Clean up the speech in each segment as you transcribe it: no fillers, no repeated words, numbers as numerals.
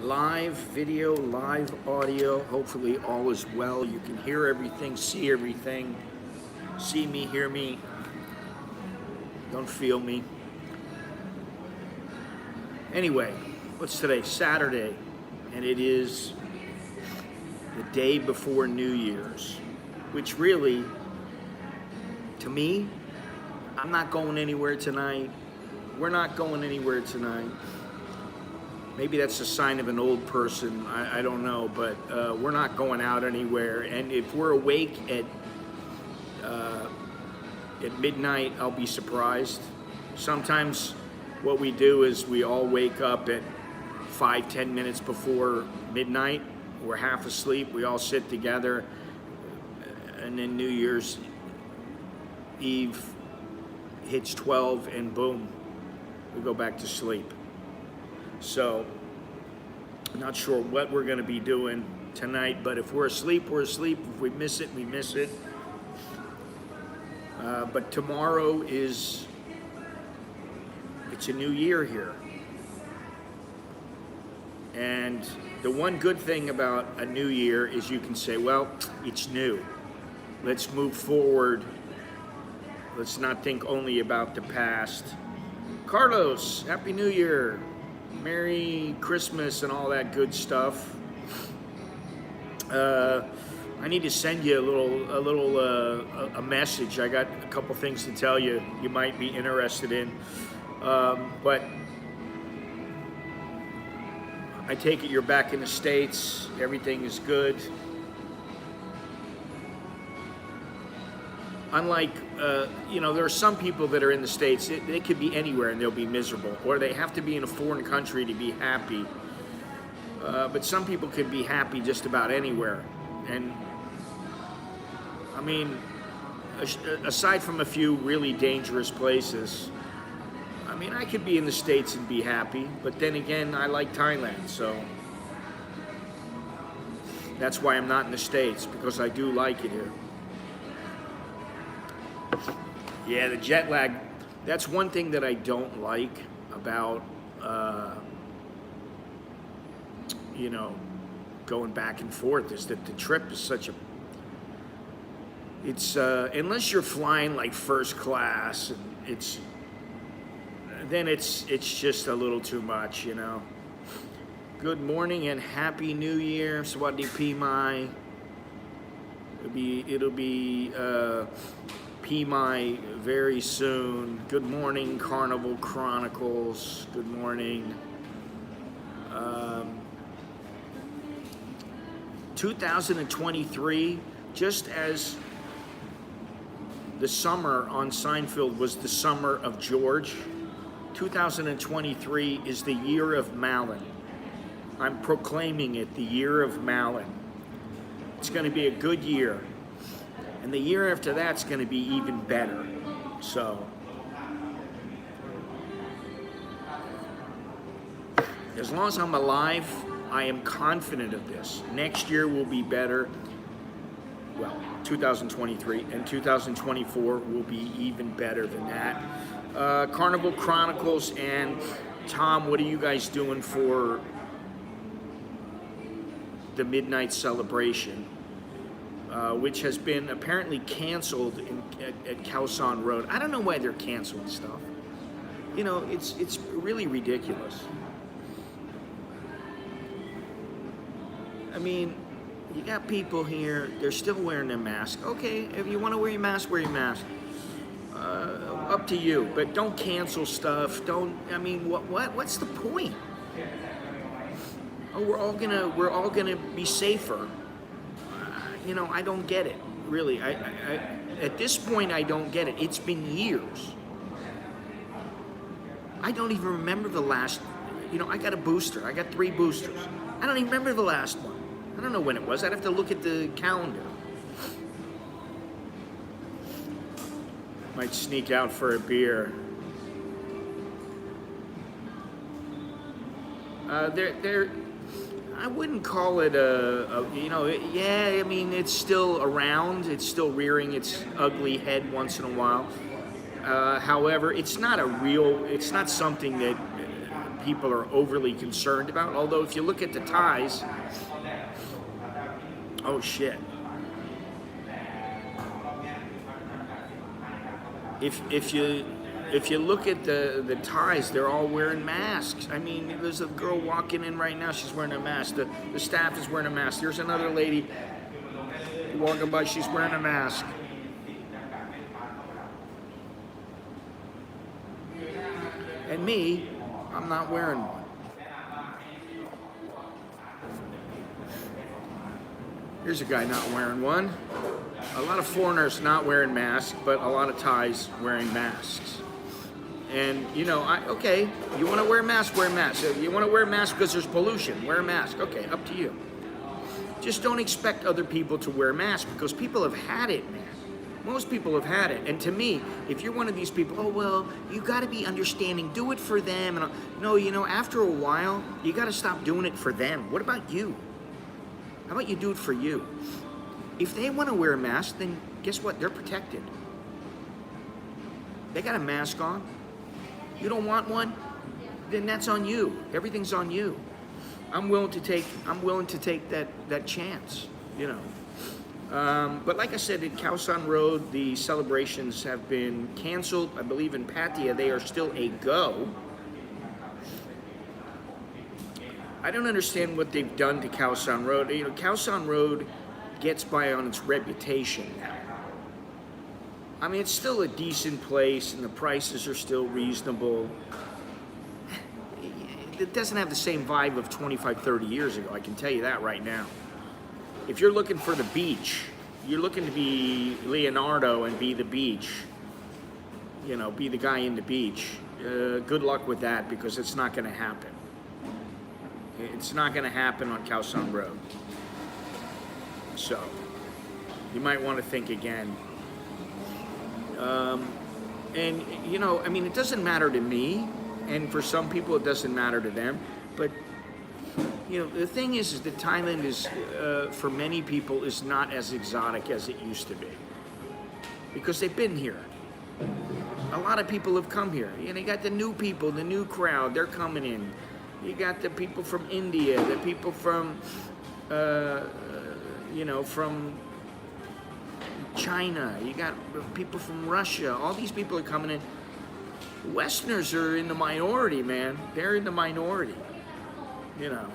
live video, live audio. Hopefully all is well. You can hear everything, see everything. See me, hear me. Don't feel me. Anyway, what's today? Saturday. And it is the day before New Year's. Which really, to me, I'm not going anywhere tonight. We're not going anywhere tonight. Maybe that's a sign of an old person, I don't know, but we're not going out anywhere. And if we're awake at midnight, I'll be surprised. Sometimes what we do is we all wake up at 5-10 minutes before midnight. We're half asleep, we all sit together, and then New Year's Eve hits 12 and boom, we go back to sleep. So, I'm not sure what we're going to be doing tonight, but if we're asleep, we're asleep. If we miss it, we miss it. But tomorrow it's a new year here. And the one good thing about a new year is you can say, well, it's new. Let's move forward. Let's not think only about the past. Carlos, Happy New Year. Merry Christmas and all that good stuff. I need to send you a message. I got a couple things to tell you you might be interested in. But I take it you're back in the States. Everything is good. Unlike, there are some people that are in the States, they could be anywhere and they'll be miserable, or they have to be in a foreign country to be happy. But some people can be happy just about anywhere. And, I mean, aside from a few really dangerous places, I mean, I could be in the States and be happy, but then again, I like Thailand, so that's why I'm not in the States, because I do like it here. Yeah, the jet lag, that's one thing that I don't like about, going back and forth, is that the trip is such a, it's, unless you're flying like first class, and it's just a little too much, Good morning and Happy New Year, Sawadi Pimai. It'll be Pimai very soon. Good morning, Carnival Chronicles. Good morning. 2023, just as the summer on Seinfeld was the summer of George, 2023 is the year of Malin. I'm proclaiming it the year of Malin. It's going to be a good year. And the year after that's going to be even better. So, as long as I'm alive, I am confident of this. Next year will be better. Well, 2023 and 2024 will be even better than that. Carnival Chronicles and Tom, what are you guys doing for the midnight celebration? Which has been apparently canceled at Khao San Road. I don't know why they're canceling stuff. It's really ridiculous. I mean, you got people here, they're still wearing their mask. Okay, if you want to wear your mask, wear your mask. Up to you, but don't cancel stuff. What's the point? Oh, we're all gonna be safer. I don't get it, really. I at this point, I don't get it. It's been years. I don't even remember the last, I got a booster. I got 3 boosters. I don't even remember the last one. I don't know when it was. I'd have to look at the calendar. Might sneak out for a beer. I wouldn't call it it's still around. It's still rearing its ugly head once in a while. However, it's not something that people are overly concerned about. Although if you look at the Thais, oh shit. If you look at the Thais, they're all wearing masks. I mean, there's a girl walking in right now. She's wearing a mask. The staff is wearing a mask. There's another lady walking by. She's wearing a mask. And me, I'm not wearing one. Here's a guy not wearing one. A lot of foreigners not wearing masks, but a lot of Thais wearing masks. And, you know, okay, you want to wear a mask, wear a mask. You want to wear a mask because there's pollution, wear a mask. Okay, up to you. Just don't expect other people to wear masks because people have had it, man. Most people have had it. And to me, if you're one of these people, oh, well, you got to be understanding, do it for them. And no, you know, after a while, you got to stop doing it for them. What about you? How about you do it for you? If they want to wear a mask, then guess what? They're protected. They got a mask on. You don't want one? Then that's on you. Everything's on you. I'm willing to take that chance, you know. But like I said, at Khao San Road, the celebrations have been canceled. I believe in Pataya, they are still a go. I don't understand what they've done to Khao San Road. You know, Khao San Road gets by on its reputation now. I mean, it's still a decent place, and the prices are still reasonable. It doesn't have the same vibe of 25, 30 years ago, I can tell you that right now. If you're looking for the beach, you're looking to be Leonardo and be the beach, you know, be the guy in the beach. Good luck with that, because it's not going to happen. It's not going to happen on Khao San Road. So, you might want to think again. And, you know, I mean, it doesn't matter to me, and for some people it doesn't matter to them, but, you know, the thing is that Thailand is, for many people, is not as exotic as it used to be, because they've been here. A lot of people have come here. You know, you got the new people, the new crowd, they're coming in. You got the people from India, the people from, you know, from China, you got people from Russia. All these people are coming in. Westerners are in the minority, man. They're in the minority, you know.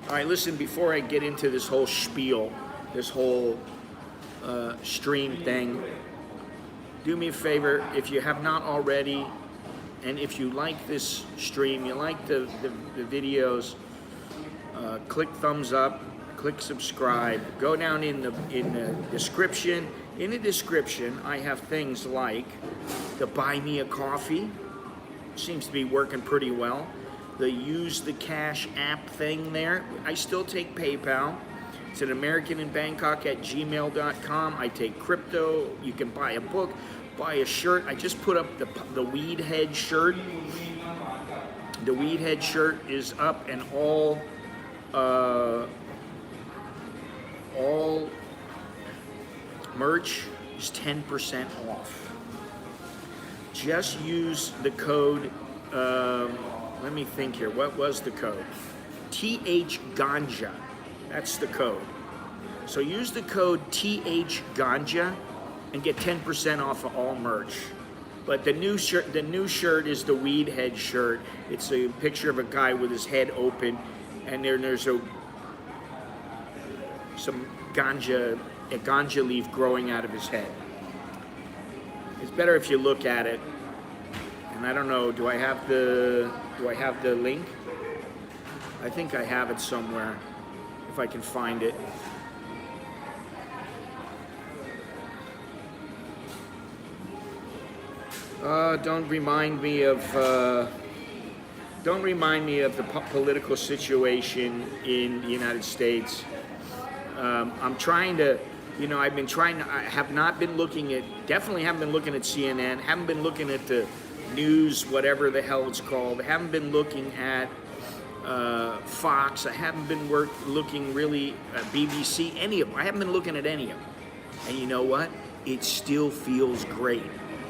All right, listen, before I get into this whole spiel, this whole stream thing, do me a favor, if you have not already, and if you like this stream, you like the videos, click thumbs up, click subscribe, go down in the description. In the description, I have things like the Buy Me a Coffee, seems to be working pretty well. The Use the Cash app thing there. I still take PayPal. It's at anamericaninbangkok at gmail.com. I take crypto. You can buy a book, buy a shirt. I just put up the Weed Head shirt. The Weed Head shirt is up, and all merch is 10% off. Just use the code, let me think here, what was the code? TH-GANJA, that's the code. So use the code TH-GANJA and get 10% off of all merch. But the new shirt is the Weed Head shirt. It's a picture of a guy with his head open, and there's some a ganja leaf growing out of his head. It's better if you look at it. And I don't know, do I have the link? I think I have it somewhere, if I can find it. Don't remind me of the political situation in the United States. I'm trying to, you know, I have not been looking at, definitely haven't been looking at CNN, haven't been looking at the news, whatever the hell it's called, haven't been looking at Fox, I haven't been looking really at BBC, any of them. I haven't been looking at any of them. And you know what? It still feels great.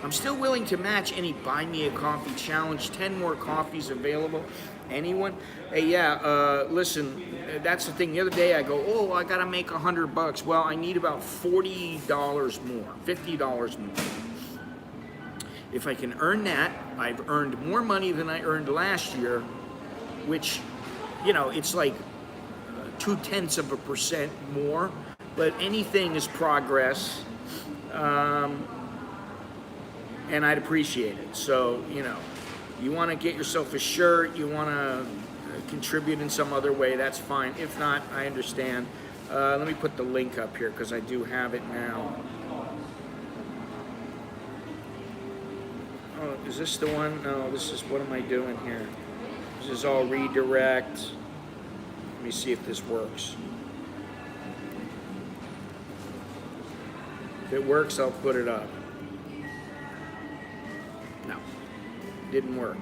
I'm still willing to match any Buy Me a Coffee challenge. 10 more coffees available. Anyone? Hey, yeah, listen, that's the thing. The other day I go, oh, I gotta make $100. Well, I need about $40 more, $50 more. If I can earn that, I've earned more money than I earned last year, which, you know, it's like 0.2% more, but anything is progress, and I'd appreciate it. So, you know, you want to get yourself a shirt, you want to contribute in some other way, that's fine. If not, I understand. Let me put the link up here because I do have it now. Oh, is this the one? No, this is, what am I doing here? This is all redirect. Let me see if this works. If it works, I'll put it up. No, didn't work.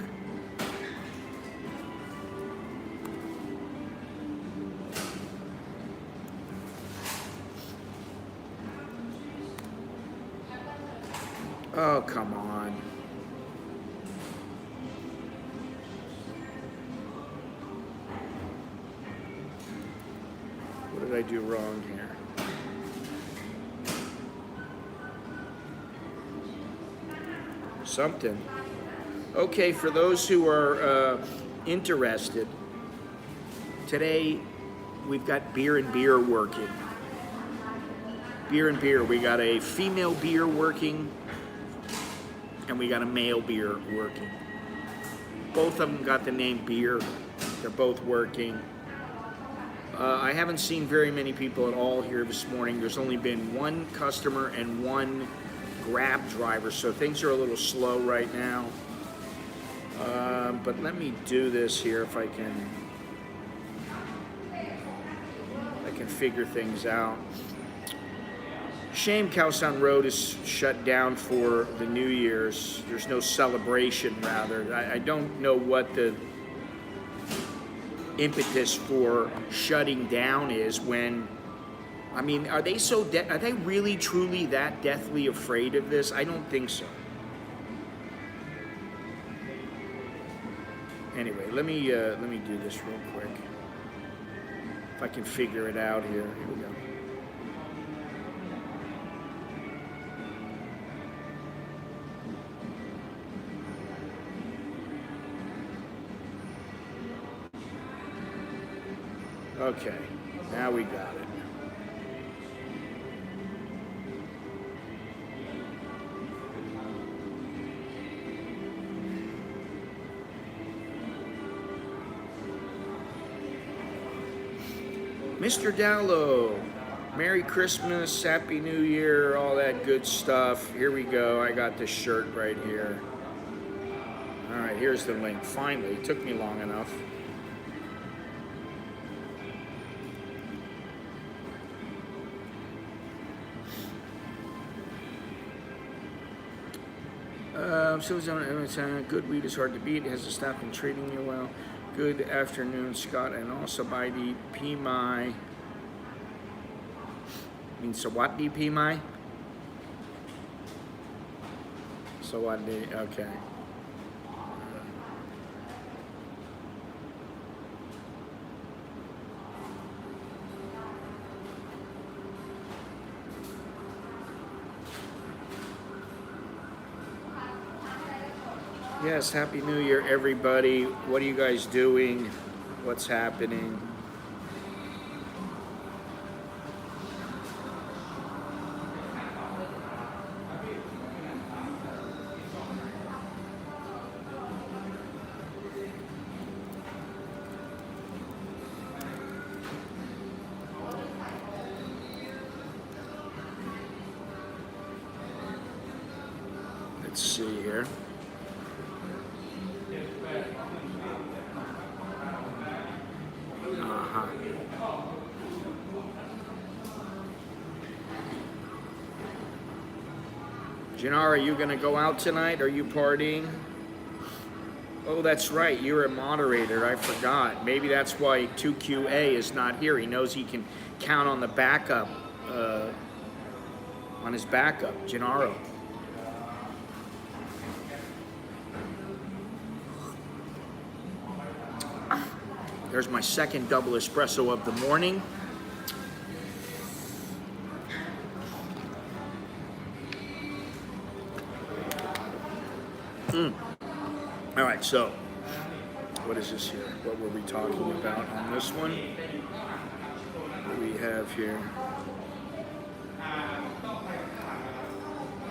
Oh, come on. What did I do wrong here? Something. Okay, for those who are interested, today we've got beer and beer working. Beer and beer. We got a female beer working, and we got a male beer working. Both of them got the name beer. They're both working. I haven't seen very many people at all here this morning. There's only been one customer and one Grab driver, so things are a little slow right now. But let me do this here if I can figure things out. Shame Khao Road is shut down for the New Year's. There's no celebration, rather. I don't know what the impetus for shutting down is when, I mean, are they really truly that deathly afraid of this? I don't think so. Anyway, let me do this real quick. If I can figure it out here. Here we go. Okay, now we got it. Mr. Dallo, Merry Christmas, Happy New Year, all that good stuff. Here we go. I got this shirt right here. All right, here's the link. Finally, it took me long enough. Good weed is hard to beat. It has to stop in treating you well. Good afternoon, Scott, and also by the PMI. Means Sawatdi PMI? Sawatdi, okay. Yes, Happy New Year, everybody. What are you guys doing? What's happening? Let's see here. Janara, are you going to go out tonight? Are you partying? Oh, that's right. You're a moderator. I forgot. Maybe that's why 2QA is not here. He knows he can count on the backup, on his backup, Gennaro. There's my second double espresso of the morning. All right, so what is this here? What were we talking about on this one? What do we have here?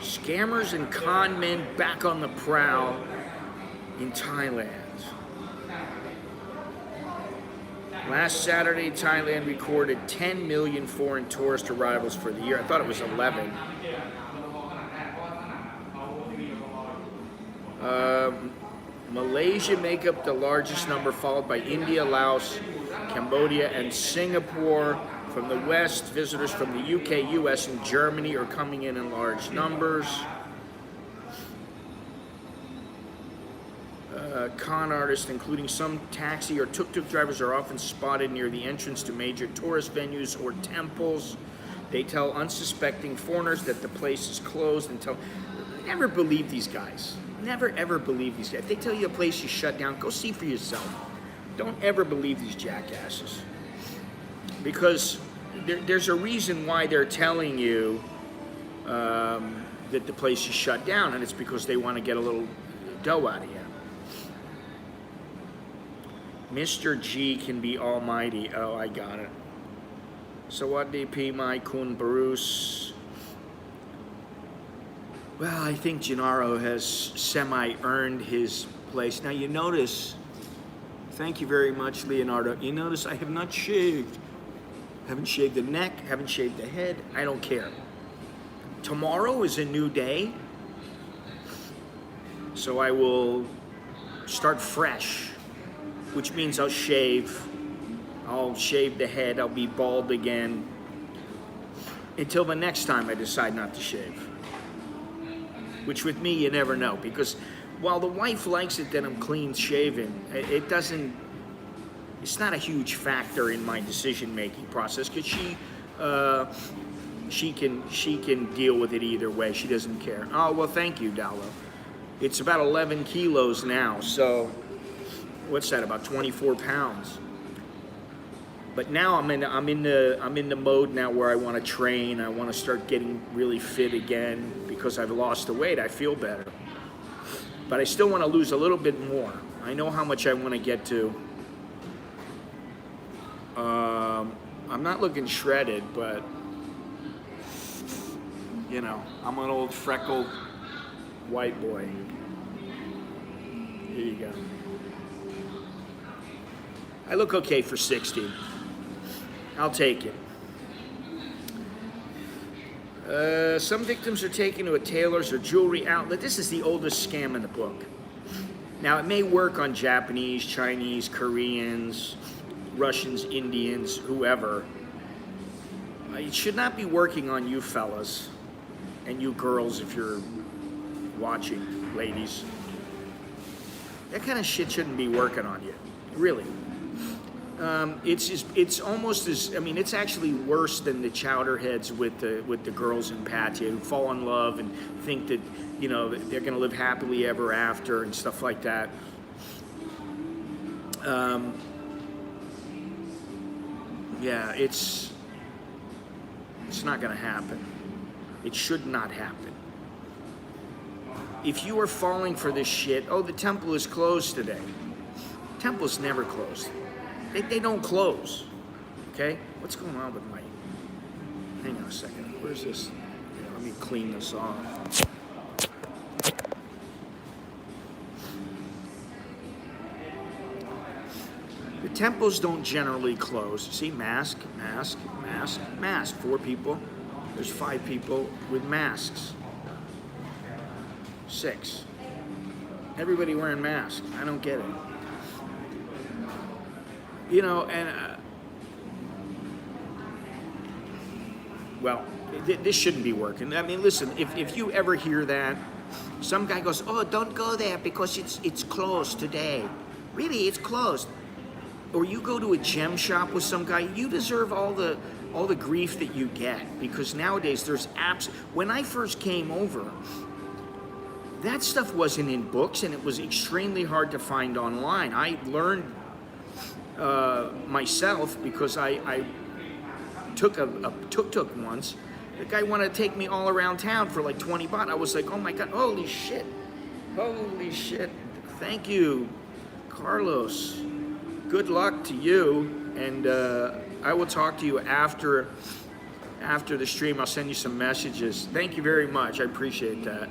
Scammers and con men back on the prowl in Thailand. Last Saturday, Thailand recorded 10 million foreign tourist arrivals for the year. I thought it was 11. Malaysia make up the largest number, followed by India, Laos, Cambodia, and Singapore. From the West, visitors from the UK, US, and Germany are coming in large numbers. Con artists, including some taxi or tuk-tuk drivers, are often spotted near the entrance to major tourist venues or temples. They tell unsuspecting foreigners that the place is closed and never believe these guys. Never ever believe these guys. If they tell you a place is shut down, go see for yourself. Don't ever believe these jackasses. Because there's a reason why they're telling you that the place is shut down, and it's because they want to get a little dough out of you. Mr. G can be almighty. Oh, I got it. Sawadee P. Mai Kun Bruce. Well, I think Gennaro has semi-earned his place. Now you notice, thank you very much, Leonardo. You notice I have not shaved. Haven't shaved the neck, haven't shaved the head. I don't care. Tomorrow is a new day. So I will start fresh, which means I'll shave the head, I'll be bald again, until the next time I decide not to shave. Which with me, you never know, because while the wife likes it that I'm clean shaven, it's not a huge factor in my decision-making process, because she can deal with it either way. She doesn't care. Oh, well, thank you, Dalo. It's about 11 kilos now, so what's that, about 24 pounds? But now I'm in the mode now where I want to train. I want to start getting really fit again because I've lost the weight. I feel better, but I still want to lose a little bit more. I know how much I want to get to. I'm not looking shredded, but you know, I'm an old freckled white boy. Here you go. I look okay for 60. I'll take it. Some victims are taken to a tailor's or jewelry outlet. This is the oldest scam in the book. Now, it may work on Japanese, Chinese, Koreans, Russians, Indians, whoever. It should not be working on you fellas and you girls if you're watching, ladies. That kind of shit shouldn't be working on you, really. It's almost as, I mean, it's actually worse than the chowderheads with the girls in Pataya who fall in love and think that, you know, they're going to live happily ever after and stuff like that. Yeah, it's not going to happen. It should not happen. If you are falling for this shit, oh, the temple is closed today. Temple's never closed. They don't close, okay? What's going on with my, hang on a second, where's this? Here, let me clean this off. The temples don't generally close. See, mask, mask, mask, mask. 4 people. There's 5 people with masks. 6. Everybody wearing masks. I don't get it. You know, and, well, this shouldn't be working. I mean, listen, if you ever hear that, some guy goes, oh, don't go there because it's closed today. Really, it's closed. Or you go to a gem shop with some guy, you deserve all the grief that you get, because nowadays there's apps. When I first came over, that stuff wasn't in books and it was extremely hard to find online. I learned myself because I took a tuk-tuk once. The guy wanted to take me all around town for like 20 baht. I was like, oh my God, holy shit. Holy shit. Thank you, Carlos. Good luck to you. And I will talk to you after the stream. I'll send you some messages. Thank you very much. I appreciate that.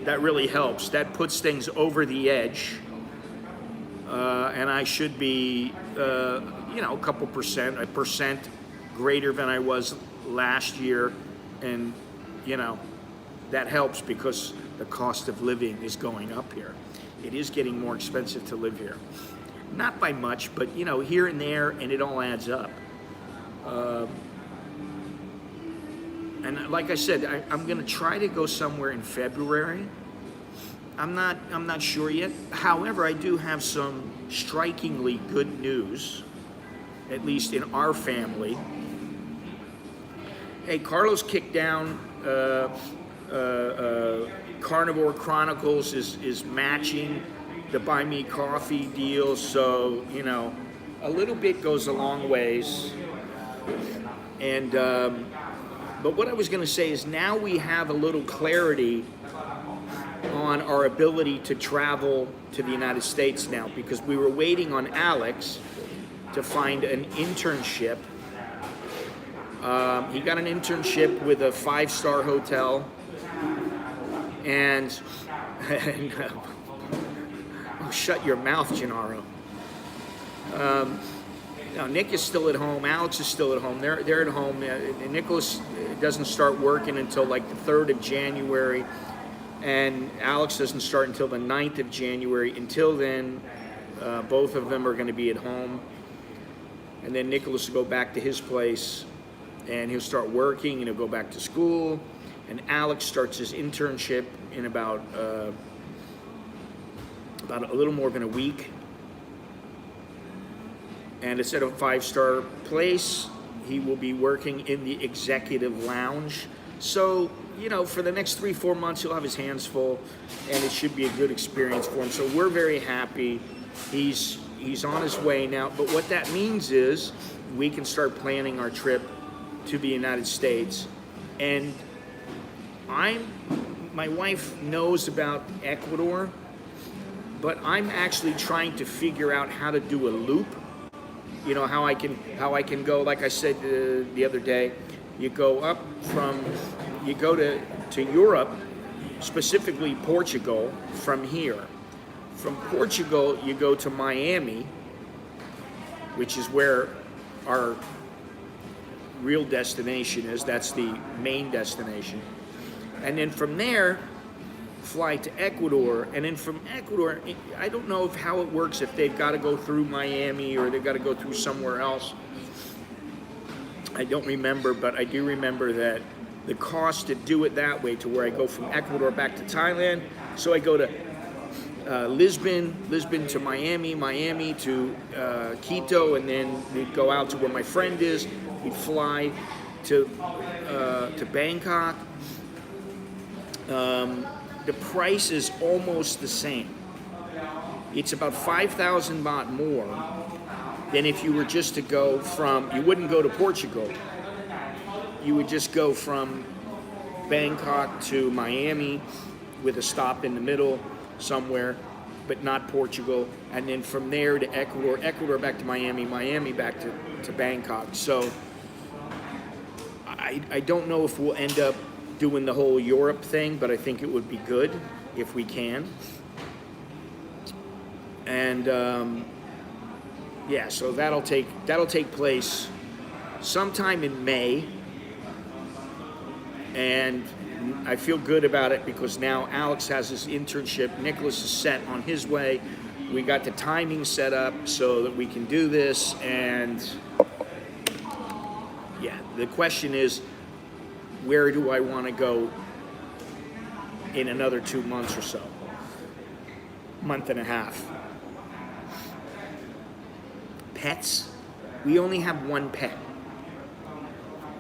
That really helps. That puts things over the edge. And I should be, a couple percent, a percent greater than I was last year. And, that helps because the cost of living is going up here. It is getting more expensive to live here. Not by much, but, here and there, and it all adds up. And like I said, I'm going to try to go somewhere in February. I'm not sure yet. However, I do have some strikingly good news, at least in our family. Hey, Carlos kicked down Carnivore Chronicles is matching the Buy Me Coffee deal, so a little bit goes a long ways. And but what I was going to say is now we have a little clarity on our ability to travel to the United States now, because we were waiting on Alex to find an internship. He got an internship with a 5-star hotel, and oh, shut your mouth, Gennaro. Now, Nick is still at home. Alex is still at home. They're at home. Nicholas doesn't start working until like the 3rd of January, and Alex doesn't start until the 9th of January. Until then, both of them are going to be at home, and then Nicholas will go back to his place, and he'll start working, and he'll go back to school, and Alex starts his internship in about a little more than a week. And it's at a 5-star place. He will be working in the executive lounge. So, for the next 3-4 months, he'll have his hands full, and it should be a good experience for him. So we're very happy. He's on his way now. But what that means is we can start planning our trip to the United States. And my wife knows about Ecuador, but I'm actually trying to figure out how to do a loop. How I can go, like I said the other day, you go to Europe, specifically Portugal, from here. From Portugal, you go to Miami, which is where our real destination is. That's the main destination. And then from there, fly to Ecuador, and then from Ecuador, I don't know how it works, if they've got to go through Miami or they've got to go through somewhere else. I don't remember, but I do remember that the cost to do it that way, to where I go from Ecuador back to Thailand, so I go to Lisbon to Miami to Keto, and then we'd go out to where my friend is. We'd fly to Bangkok. The price is almost the same. It's about 5,000 baht more than if you were just to go from, you wouldn't go to Portugal. You would just go from Bangkok to Miami with a stop in the middle somewhere, but not Portugal. And then from there to Ecuador back to Miami back to Bangkok. So I don't know if we'll end up doing the whole Europe thing, but I think it would be good if we can. And so that'll take place sometime in May, and I feel good about it because now Alex has his internship. Nicholas is set on his way. We got the timing set up so that we can do this, and the question is, where do I want to go in another 2 months or so? Month and a half. Pets? We only have one pet.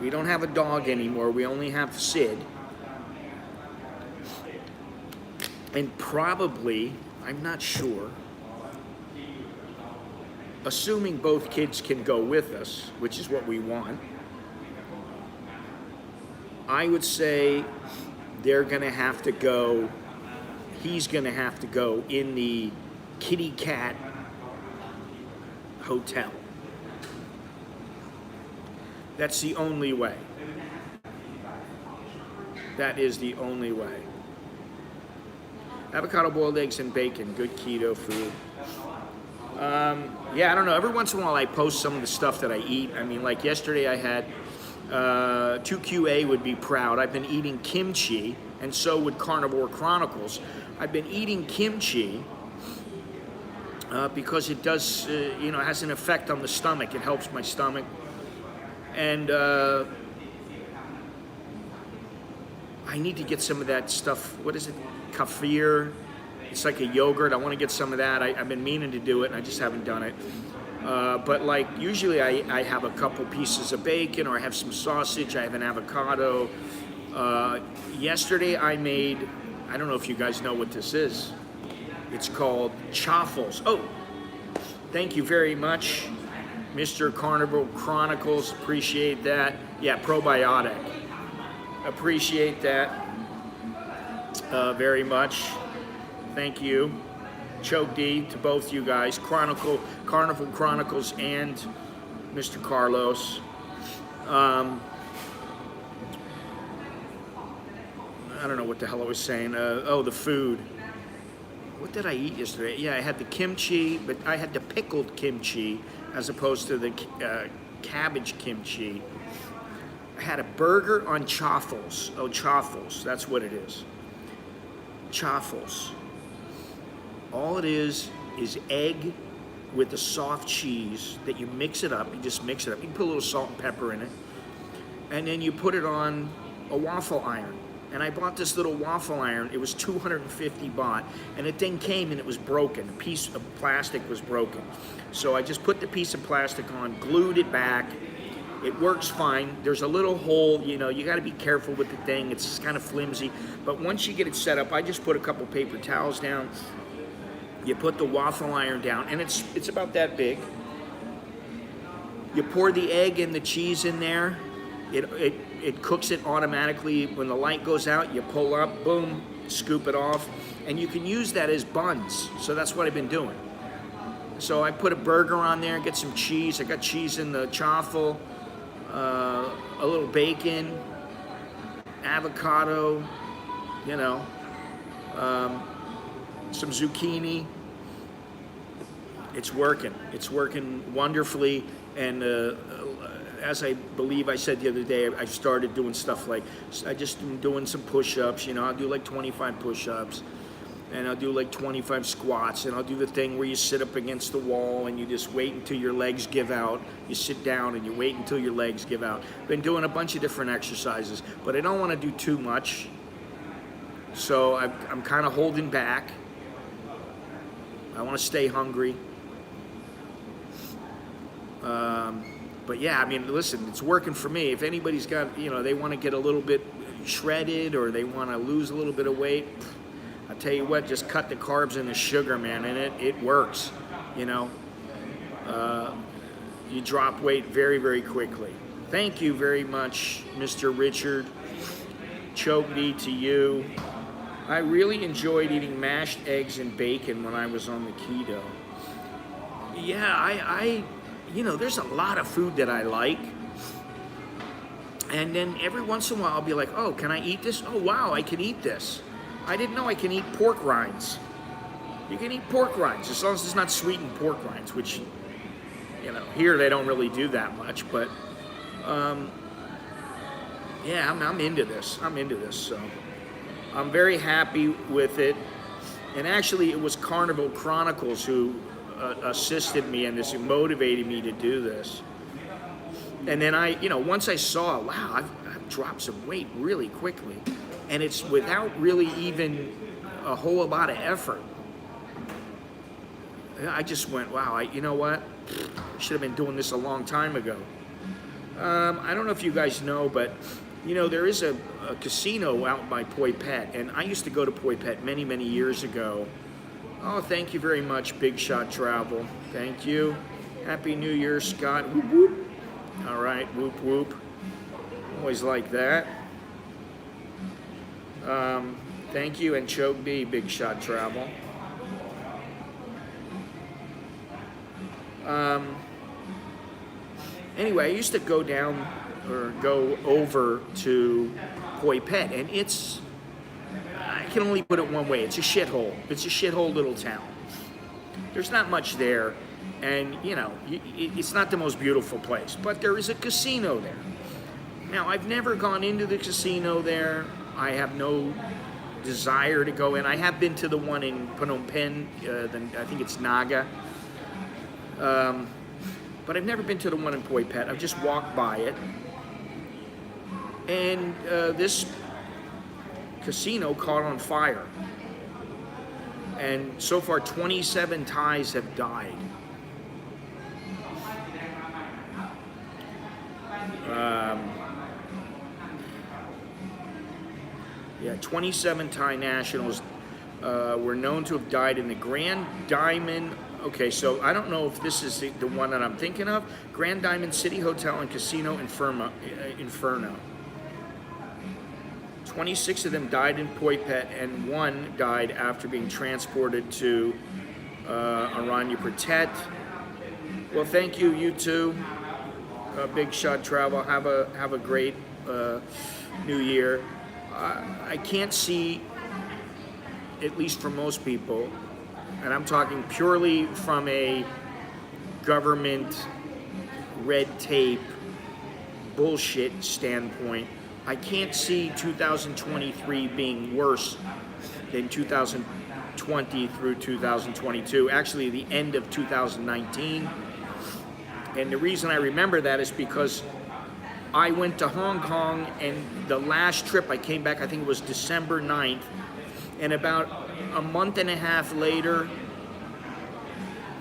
We don't have a dog anymore. We only have Sid. And probably, I'm not sure, assuming both kids can go with us, which is what we want, I would say they're gonna have to go, he's gonna have to go in the kitty cat hotel. That's the only way. That is the only way. Avocado, boiled eggs, and bacon, good keto food. Yeah, I don't know. Every once in a while I post some of the stuff that I eat. I mean, like yesterday I had 2QA would be proud. I've been eating kimchi, and so would Carnivore Chronicles. I've been eating kimchi because it does, you know, has an effect on the stomach. It helps my stomach. And I need to get some of that stuff. What is it? Kefir. It's like a yogurt. I want to get some of that. I've been meaning to do it, and I just haven't done it. But like usually I have a couple pieces of bacon, or I have some sausage. I have an avocado. Yesterday I made, I don't know if you guys know what this is. It's called chaffles. Oh, thank you very much, Mr. Carnival Chronicles. Appreciate that. Yeah, probiotic. Appreciate that very much. Thank you. Choke D to both you guys. Carnival Chronicles and Mr. Carlos. I don't know what the hell I was saying. Oh, the food. What did I eat yesterday? Yeah, I had the kimchi, but I had the pickled kimchi as opposed to the cabbage kimchi. I had a burger on chaffles. Oh, chaffles. That's what it is. Chaffles. All it is egg with a soft cheese that you mix it up. You just mix it up. You can put a little salt and pepper in it. And then you put it on a waffle iron. And I bought this little waffle iron. It was 250 baht. And the thing came and it was broken. A piece of plastic was broken. So I just put the piece of plastic on, glued it back. It works fine. There's a little hole, you know, you got to be careful with the thing. It's kind of flimsy. But once you get it set up, I just put a couple paper towels down. You put the waffle iron down, and it's about that big. You pour the egg and the cheese in there. It cooks it automatically. When the light goes out, you pull up, boom, scoop it off. And you can use that as buns. So that's what I've been doing. So I put a burger on there, get some cheese. I got cheese in the chaffle, a little bacon, avocado, you know, some zucchini. It's working. It's working wonderfully. And as I believe I said the other day, I started doing stuff like, I just been doing some push-ups, you know, I'll do like 25 push-ups, and I'll do like 25 squats, and I'll do the thing where you sit up against the wall and you just wait until your legs give out. You sit down and you wait until your legs give out. Been doing a bunch of different exercises, but I don't want to do too much. So I'm kind of holding back. I want to stay hungry. But yeah, I mean, listen, it's working for me. If anybody's got, you know, they want to get a little bit shredded or they want to lose a little bit of weight, I tell you what, just cut the carbs and the sugar, man, and it works, you know. You drop weight very, very quickly. Thank you very much, Mr. Richard. Choke me to you. I really enjoyed eating mashed eggs and bacon when I was on the keto. Yeah, I you know, there's a lot of food that I like. And then every once in a while I'll be like, oh, can I eat this? Oh, wow, I can eat this. I didn't know I can eat pork rinds. You can eat pork rinds as long as it's not sweetened pork rinds, which, you know, here they don't really do that much. But, yeah, I'm into this. I'm into this, so I'm very happy with it. And actually, it was Carnival Chronicles who assisted me in this, who motivated me to do this. And then you know, once I saw, wow, I've dropped some weight really quickly. And it's without really even a whole lot of effort. I just went, wow, you know what? I should have been doing this a long time ago. I don't know if you guys know, but you know, there is a casino out by Poi Pet, and I used to go to Poi Pet many, many years ago. Oh, thank you very much, Big Shot Travel. Thank you. Happy New Year, Scott. Whoop, whoop. All right, whoop, whoop. Always like that. Thank you, and Choke B, Big Shot Travel. Anyway, I used to go down or go over to Poi Pet, and I can only put it one way, it's a shithole. It's a shithole little town. There's not much there, and it's not the most beautiful place, but there is a casino there. Now, I've never gone into the casino there. I have no desire to go in. I have been to the one in Phnom Penh, I think it's Naga. But I've never been to the one in Poi Pet. I've just walked by it. And this casino caught on fire. And so far, 27 Thais have died. Yeah, 27 Thai nationals were known to have died in the Grand Diamond. Okay, so I don't know if this is the one that I'm thinking of. Grand Diamond City Hotel and Casino Inferno. 26 of them died in Poi Pet, and one died after being transported to Aranya Pratet. Well, thank you, you two. Big Shot Travel. Have a great New Year. I can't see, at least for most people, and I'm talking purely from a government red tape bullshit standpoint, I can't see 2023 being worse than 2020 through 2022. Actually, the end of 2019. And the reason I remember that is because I went to Hong Kong, and the last trip I came back, I think it was December 9th, and about a month and a half later,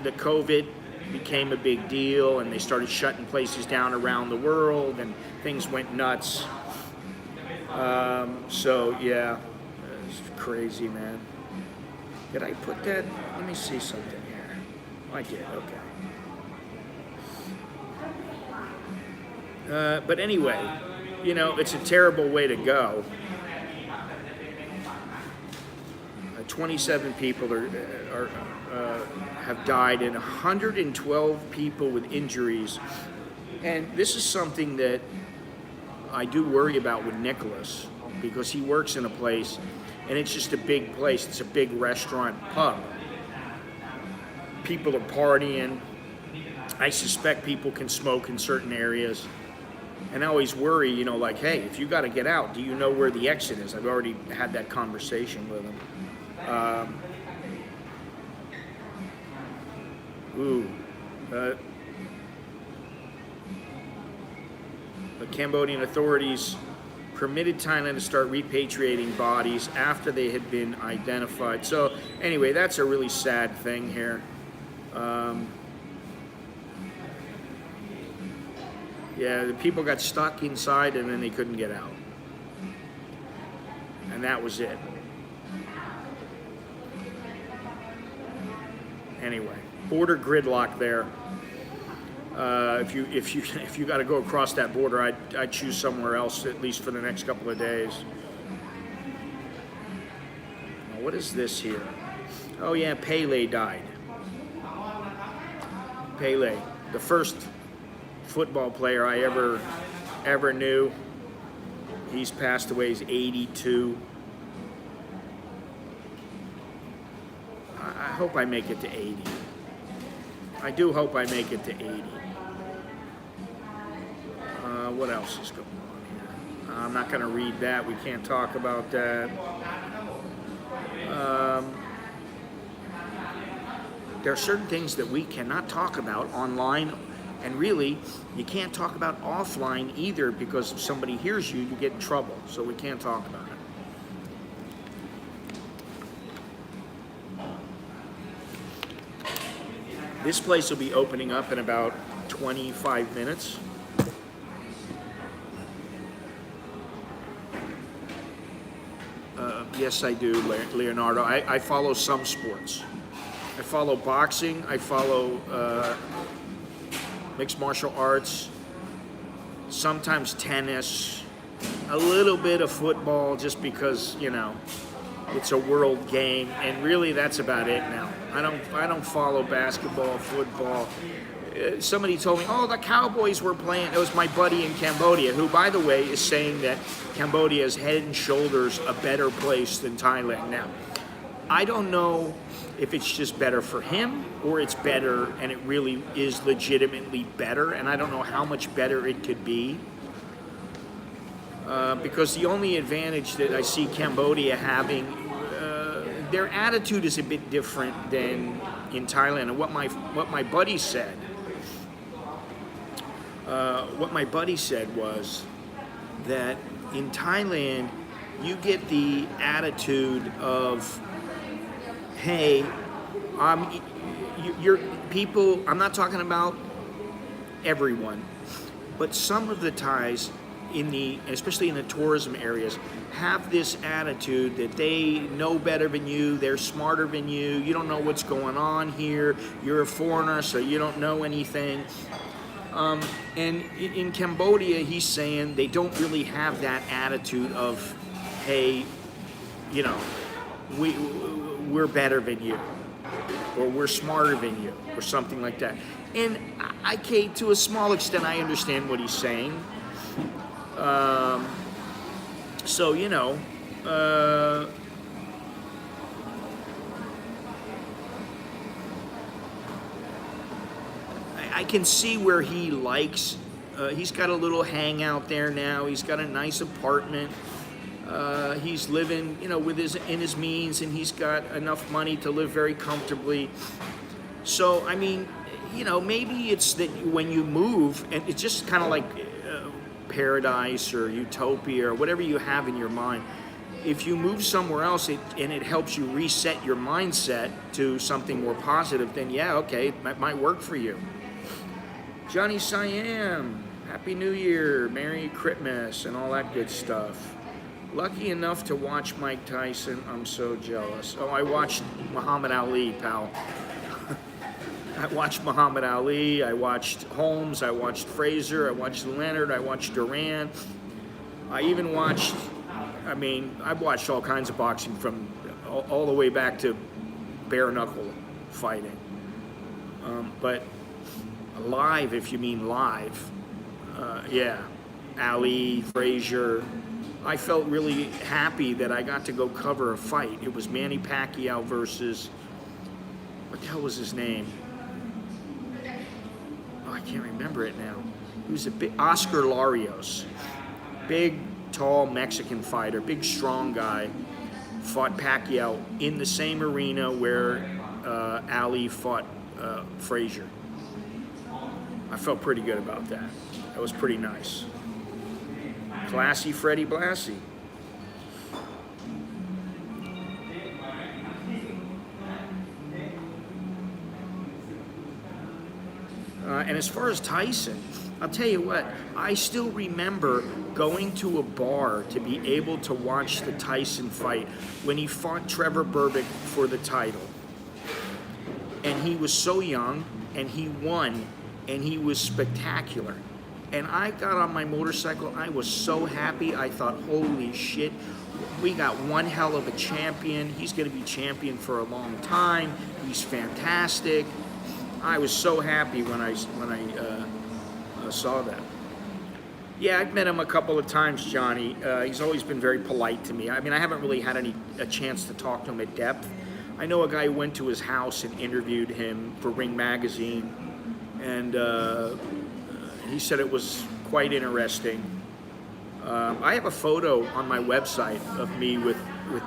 the COVID became a big deal, and they started shutting places down around the world, and things went nuts. So yeah, it's crazy, man. Did I put that? Let me see something here. I did, okay. But anyway, it's a terrible way to go. 27 people have died, and 112 people with injuries. And this is something that I do worry about with Nicholas, because he works in a place, and it's just a big place. It's a big restaurant pub. People are partying. I suspect people can smoke in certain areas. And I always worry, like, hey, if you got to get out, do you know where the exit is? I've already had that conversation with him. The Cambodian authorities permitted Thailand to start repatriating bodies after they had been identified. So anyway, that's a really sad thing here. Yeah, the people got stuck inside, and then they couldn't get out. And that was it. Anyway, border gridlock there. If you got to go across that border, I'd choose somewhere else, at least for the next couple of days. Now, what is this here? Oh yeah, Pele died. Pele, the first football player I ever knew. He's passed away. He's 82. I hope I make it to 80. I do hope I make it to 80. What else is going on here? I'm not going to read that. We can't talk about that. There are certain things that we cannot talk about online, and really, you can't talk about offline either, because if somebody hears you, you get in trouble. So we can't talk about it. This place will be opening up in about 25 minutes. Yes, I do, Leonardo. I follow some sports. I follow boxing. I follow mixed martial arts, sometimes tennis, a little bit of football just because, you know, it's a world game, and really that's about it now. I don't follow basketball, football. Somebody told me, oh, the Cowboys were playing. It was my buddy in Cambodia, who, by the way, is saying that Cambodia is head and shoulders a better place than Thailand now. I don't know if it's just better for him or it's better and it really is legitimately better, and I don't know how much better it could be. Because the only advantage that I see Cambodia having, their attitude is a bit different than in Thailand. And what my buddy said, was that in Thailand you get the attitude of, hey, you're people. I'm not talking about everyone, but some of the Thais, especially in the tourism areas, have this attitude that they know better than you, they're smarter than you, you don't know what's going on here, you're a foreigner, so you don't know anything. And in Cambodia, he's saying they don't really have that attitude of, hey, you know, we're better than you, or we're smarter than you, or something like that. And to a small extent, I understand what he's saying. So, you know, I can see where he likes, he's got a little hangout there now, he's got a nice apartment, he's living, you know, in his means, and he's got enough money to live very comfortably. So, I mean, you know, maybe it's that when you move, and it's just kind of like paradise or utopia or whatever you have in your mind. If you move somewhere else and it helps you reset your mindset to something more positive, then yeah, okay, that might work for you. Johnny Siam, Happy New Year, Merry Christmas, and all that good stuff. Lucky enough to watch Mike Tyson. I'm so jealous. Oh, I watched Muhammad Ali, pal. I watched Muhammad Ali, I watched Holmes, I watched Fraser, I watched Leonard, I watched Duran. I even watched, I've watched all kinds of boxing from all the way back to bare knuckle fighting. But live, if you mean live, yeah, Ali, Frazier. I felt really happy that I got to go cover a fight. It was Manny Pacquiao versus, what the hell was his name? I can't remember it now. He was a big Oscar Larios, big, tall Mexican fighter, big, strong guy, fought Pacquiao in the same arena where Ali fought Frazier. I felt pretty good about that. That was pretty nice. Classy Freddie Blassie. And as far as Tyson, I'll tell you what, I still remember going to a bar to be able to watch the Tyson fight when he fought Trevor Berbick for the title. And he was so young, and he won, and he was spectacular. And I got on my motorcycle, I was so happy, I thought, holy shit, we got one hell of a champion, he's gonna be champion for a long time, he's fantastic. I was so happy when I saw that. Yeah, I've met him a couple of times, Johnny. He's always been very polite to me. I mean, I haven't really had a chance to talk to him at depth. I know a guy who went to his house and interviewed him for Ring Magazine, and he said it was quite interesting. I have a photo on my website of me with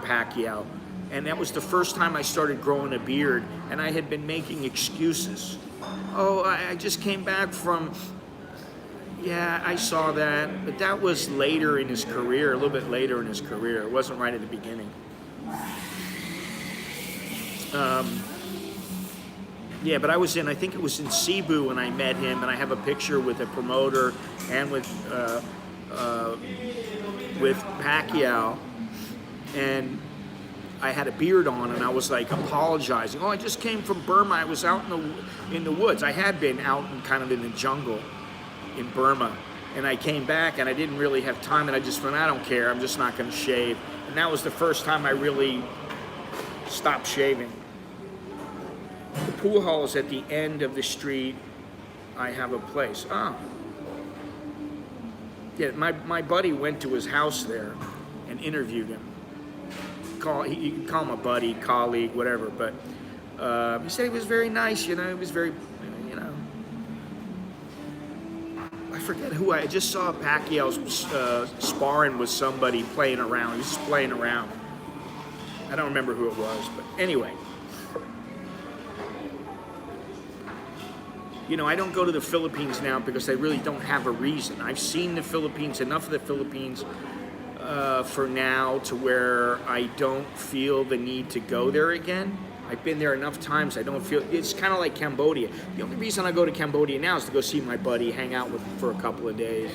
Pacquiao. And that was the first time I started growing a beard, and I had been making excuses. Oh, I just came back from, yeah, I saw that. But that was later in his career, a little bit later in his career. It wasn't right at the beginning. Yeah, but I think it was in Cebu when I met him, and I have a picture with a promoter and with Pacquiao. And I had a beard on, and I was like apologizing. Oh, I just came from Burma. I was out in the woods. I had been out in kind of in the jungle in Burma, and I came back, and I didn't really have time, and I just went, I don't care. I'm just not going to shave. And that was the first time I really stopped shaving. The pool hall is at the end of the street. I have a place. Oh. Yeah, my buddy went to his house there and interviewed him. You can call him a buddy, colleague, whatever, but he said he was very nice, you know, he was very, you know. I forget who, I just saw Pacquiao sparring with somebody playing around. He was just playing around. I don't remember who it was, but anyway. You know, I don't go to the Philippines now because I really don't have a reason. I've seen the Philippines, enough of the Philippines for now to where I don't feel the need to go there again. I've been there enough times, I don't feel, it's kind of like Cambodia. The only reason I go to Cambodia now is to go see my buddy, hang out with him for a couple of days.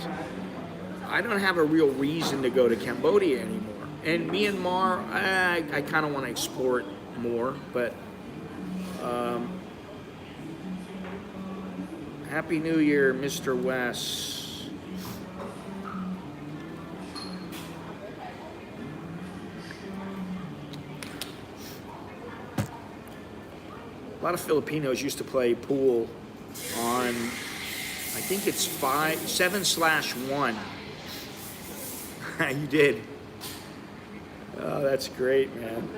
I don't have a real reason to go to Cambodia anymore. And Myanmar, I kind of want to explore it more, but Happy New Year, Mr. West. A lot of Filipinos used to play pool on, I think it's 7/1. You did. Oh, that's great, man.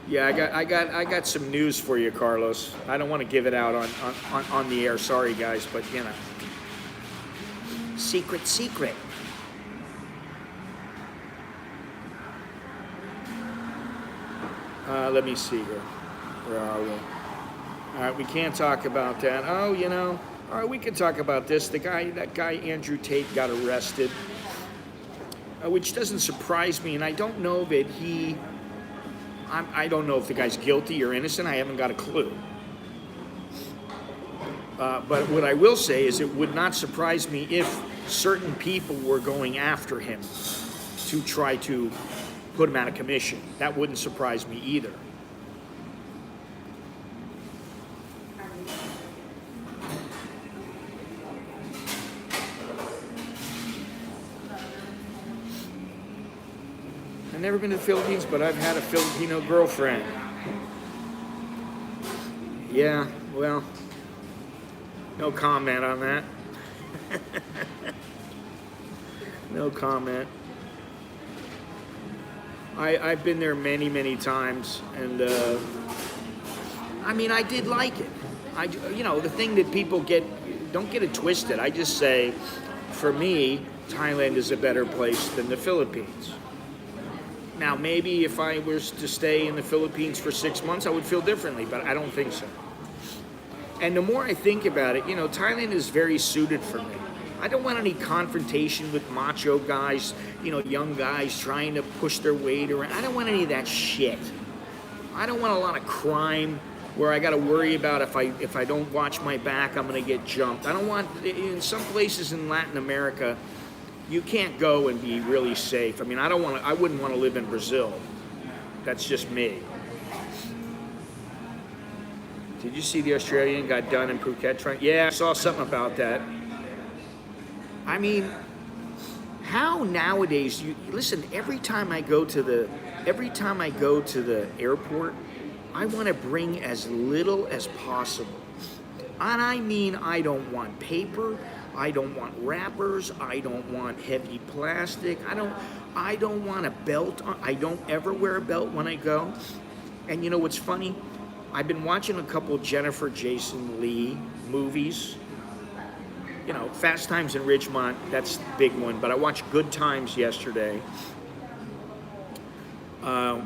Yeah, I got some news for you, Carlos. I don't want to give it out on the air. Sorry, guys, but you know, secret. Let me see here. Where are we? All right, we can't talk about that. Oh, you know, all right, we can talk about this. That guy Andrew Tate got arrested, which doesn't surprise me, and I don't know that I don't know if the guy's guilty or innocent. I haven't got a clue. But what I will say is it would not surprise me if certain people were going after him to try to put him out of commission. That wouldn't surprise me either. I've never been to the Philippines, but I've had a Filipino girlfriend. Yeah, well, no comment on that. No comment. I've been there many times, and I mean, I did like it. You know, the thing that people don't get it twisted. I just say, for me, Thailand is a better place than the Philippines. Now, maybe if I was to stay in the Philippines for 6 months, I would feel differently, but I don't think so. And the more I think about it, you know, Thailand is very suited for me. I don't want any confrontation with macho guys, you know, young guys trying to push their weight around. I don't want any of that shit. I don't want a lot of crime where I got to worry about if I don't watch my back, I'm going to get jumped. I don't want, in some places in Latin America, you can't go and be really safe. I mean, I wouldn't want to live in Brazil. That's just me. Did you see the Australian got done in Phuket? Yeah, I saw something about that. I mean, how nowadays listen, every time I go to the airport, I want to bring as little as possible. And I mean, I don't want paper, I don't want wrappers, I don't want heavy plastic, I don't want a belt. I don't ever wear a belt when I go. And you know what's funny? I've been watching a couple of Jennifer Jason Leigh movies. You know, Fast Times in Ridgemont, that's the big one. But I watched Good Times yesterday,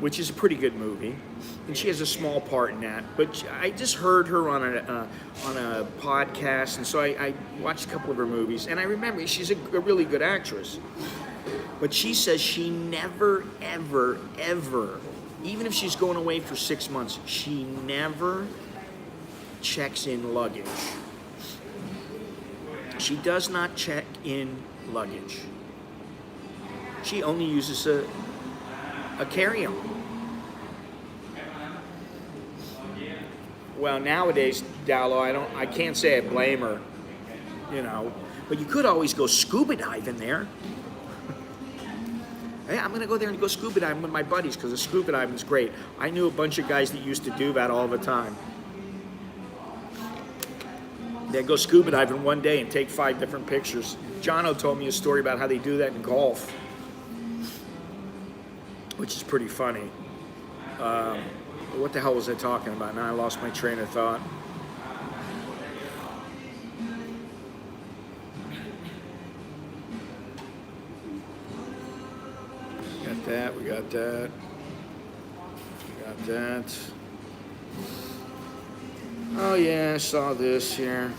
which is a pretty good movie. And she has a small part in that. But I just heard her on a podcast, and so I watched a couple of her movies. And I remember she's a really good actress. But she says she never, ever, even if she's going away for 6 months, she never checks in luggage. She does not check in luggage. She only uses a carry-on. Well, nowadays, Dallo, I can't say I blame her, you know, but you could always go scuba diving there. Hey, I'm gonna go there and go scuba diving with my buddies because the scuba diving's great. I knew a bunch of guys that used to do that all the time. They'd go scuba diving one day and take 5 different pictures. Jono told me a story about how they do that in golf, which is pretty funny. What the hell was I talking about? Now I lost my train of thought. Got that, we got that. We got that. Oh yeah, I saw this here.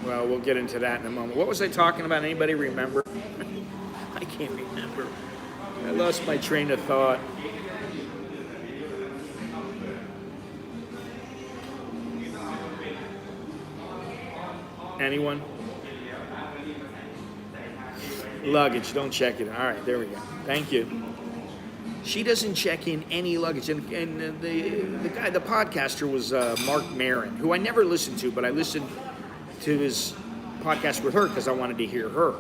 Well, we'll get into that in a moment. What was I talking about? Anybody remember? I can't remember. I lost my train of thought. Anyone? Luggage, don't check it. All right, there we go. Thank you. She doesn't check in any luggage. And the guy, the podcaster was Mark Maron, who I never listened to, but I listened to his podcast with her because I wanted to hear her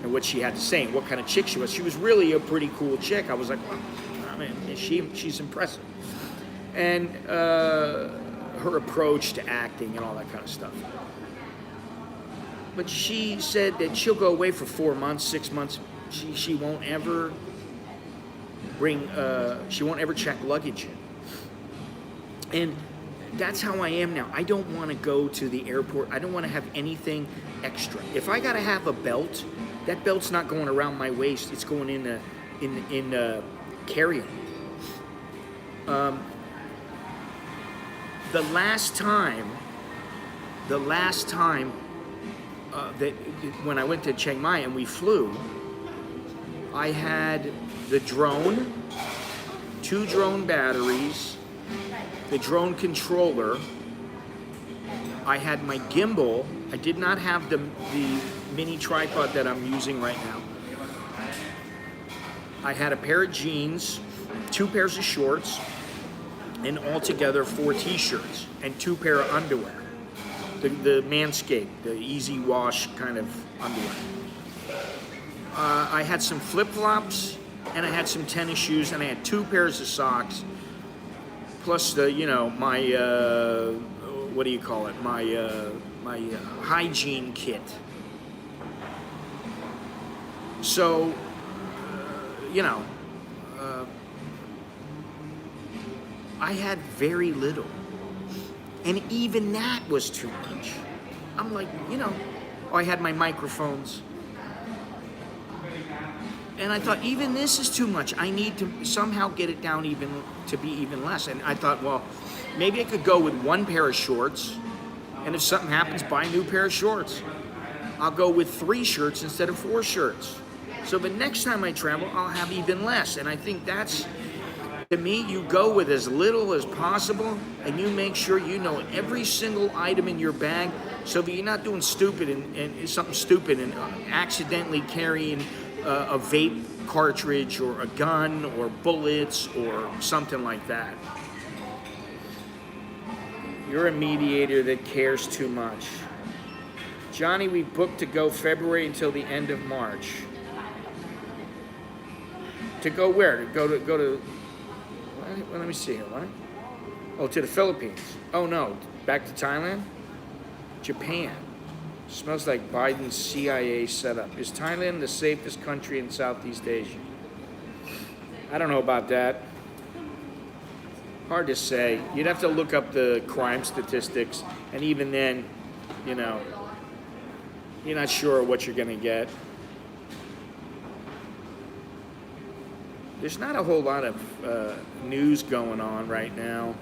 and what she had to say and what kind of chick she was. She was really a pretty cool chick. I was like, wow, I mean, she's impressive. And her approach to acting and all that kind of stuff. But she said that she'll go away for 4 months, 6 months. She won't ever she won't ever check luggage in. And that's how I am now. I don't want to go to the airport. I don't want to have anything extra. If I got to have a belt, that belt's not going around my waist. It's going in carry-on. The last time that when I went to Chiang Mai and we flew, I had the drone, 2 drone batteries, the drone controller. I had my gimbal. I did not have the mini tripod that I'm using right now. I had a pair of jeans, 2 pairs of shorts, and altogether 4 t-shirts and 2 pair of underwear. The Manscaped, the easy wash kind of underwear. I had some flip-flops, and I had some tennis shoes, and I had 2 pairs of socks, plus the, you know, my, what do you call it? My hygiene kit. So, you know, I had very little. And even that was too much. I'm like, you know, I had my microphones. And I thought, even this is too much. I need to somehow get it down even to be even less. And I thought, well, maybe I could go with 1 pair of shorts. And if something happens, buy a new pair of shorts. I'll go with 3 shirts instead of 4 shirts. So the next time I travel, I'll have even less. And I think that's, to me, you go with as little as possible, and you make sure you know every single item in your bag, so that you're not doing stupid and something stupid and accidentally carrying a vape cartridge or a gun or bullets or something like that. You're a mediator that cares too much. Johnny, we booked to go February until the end of March. To go where? To go to. Well, let me see here. What? Oh, to the Philippines. Oh no, back to Thailand. Japan. Smells like Biden's CIA setup. Is Thailand the safest country in Southeast Asia? I don't know about that. Hard to say. You'd have to look up the crime statistics, and even then, you know, you're not sure what you're going to get. There's not a whole lot of news going on right now.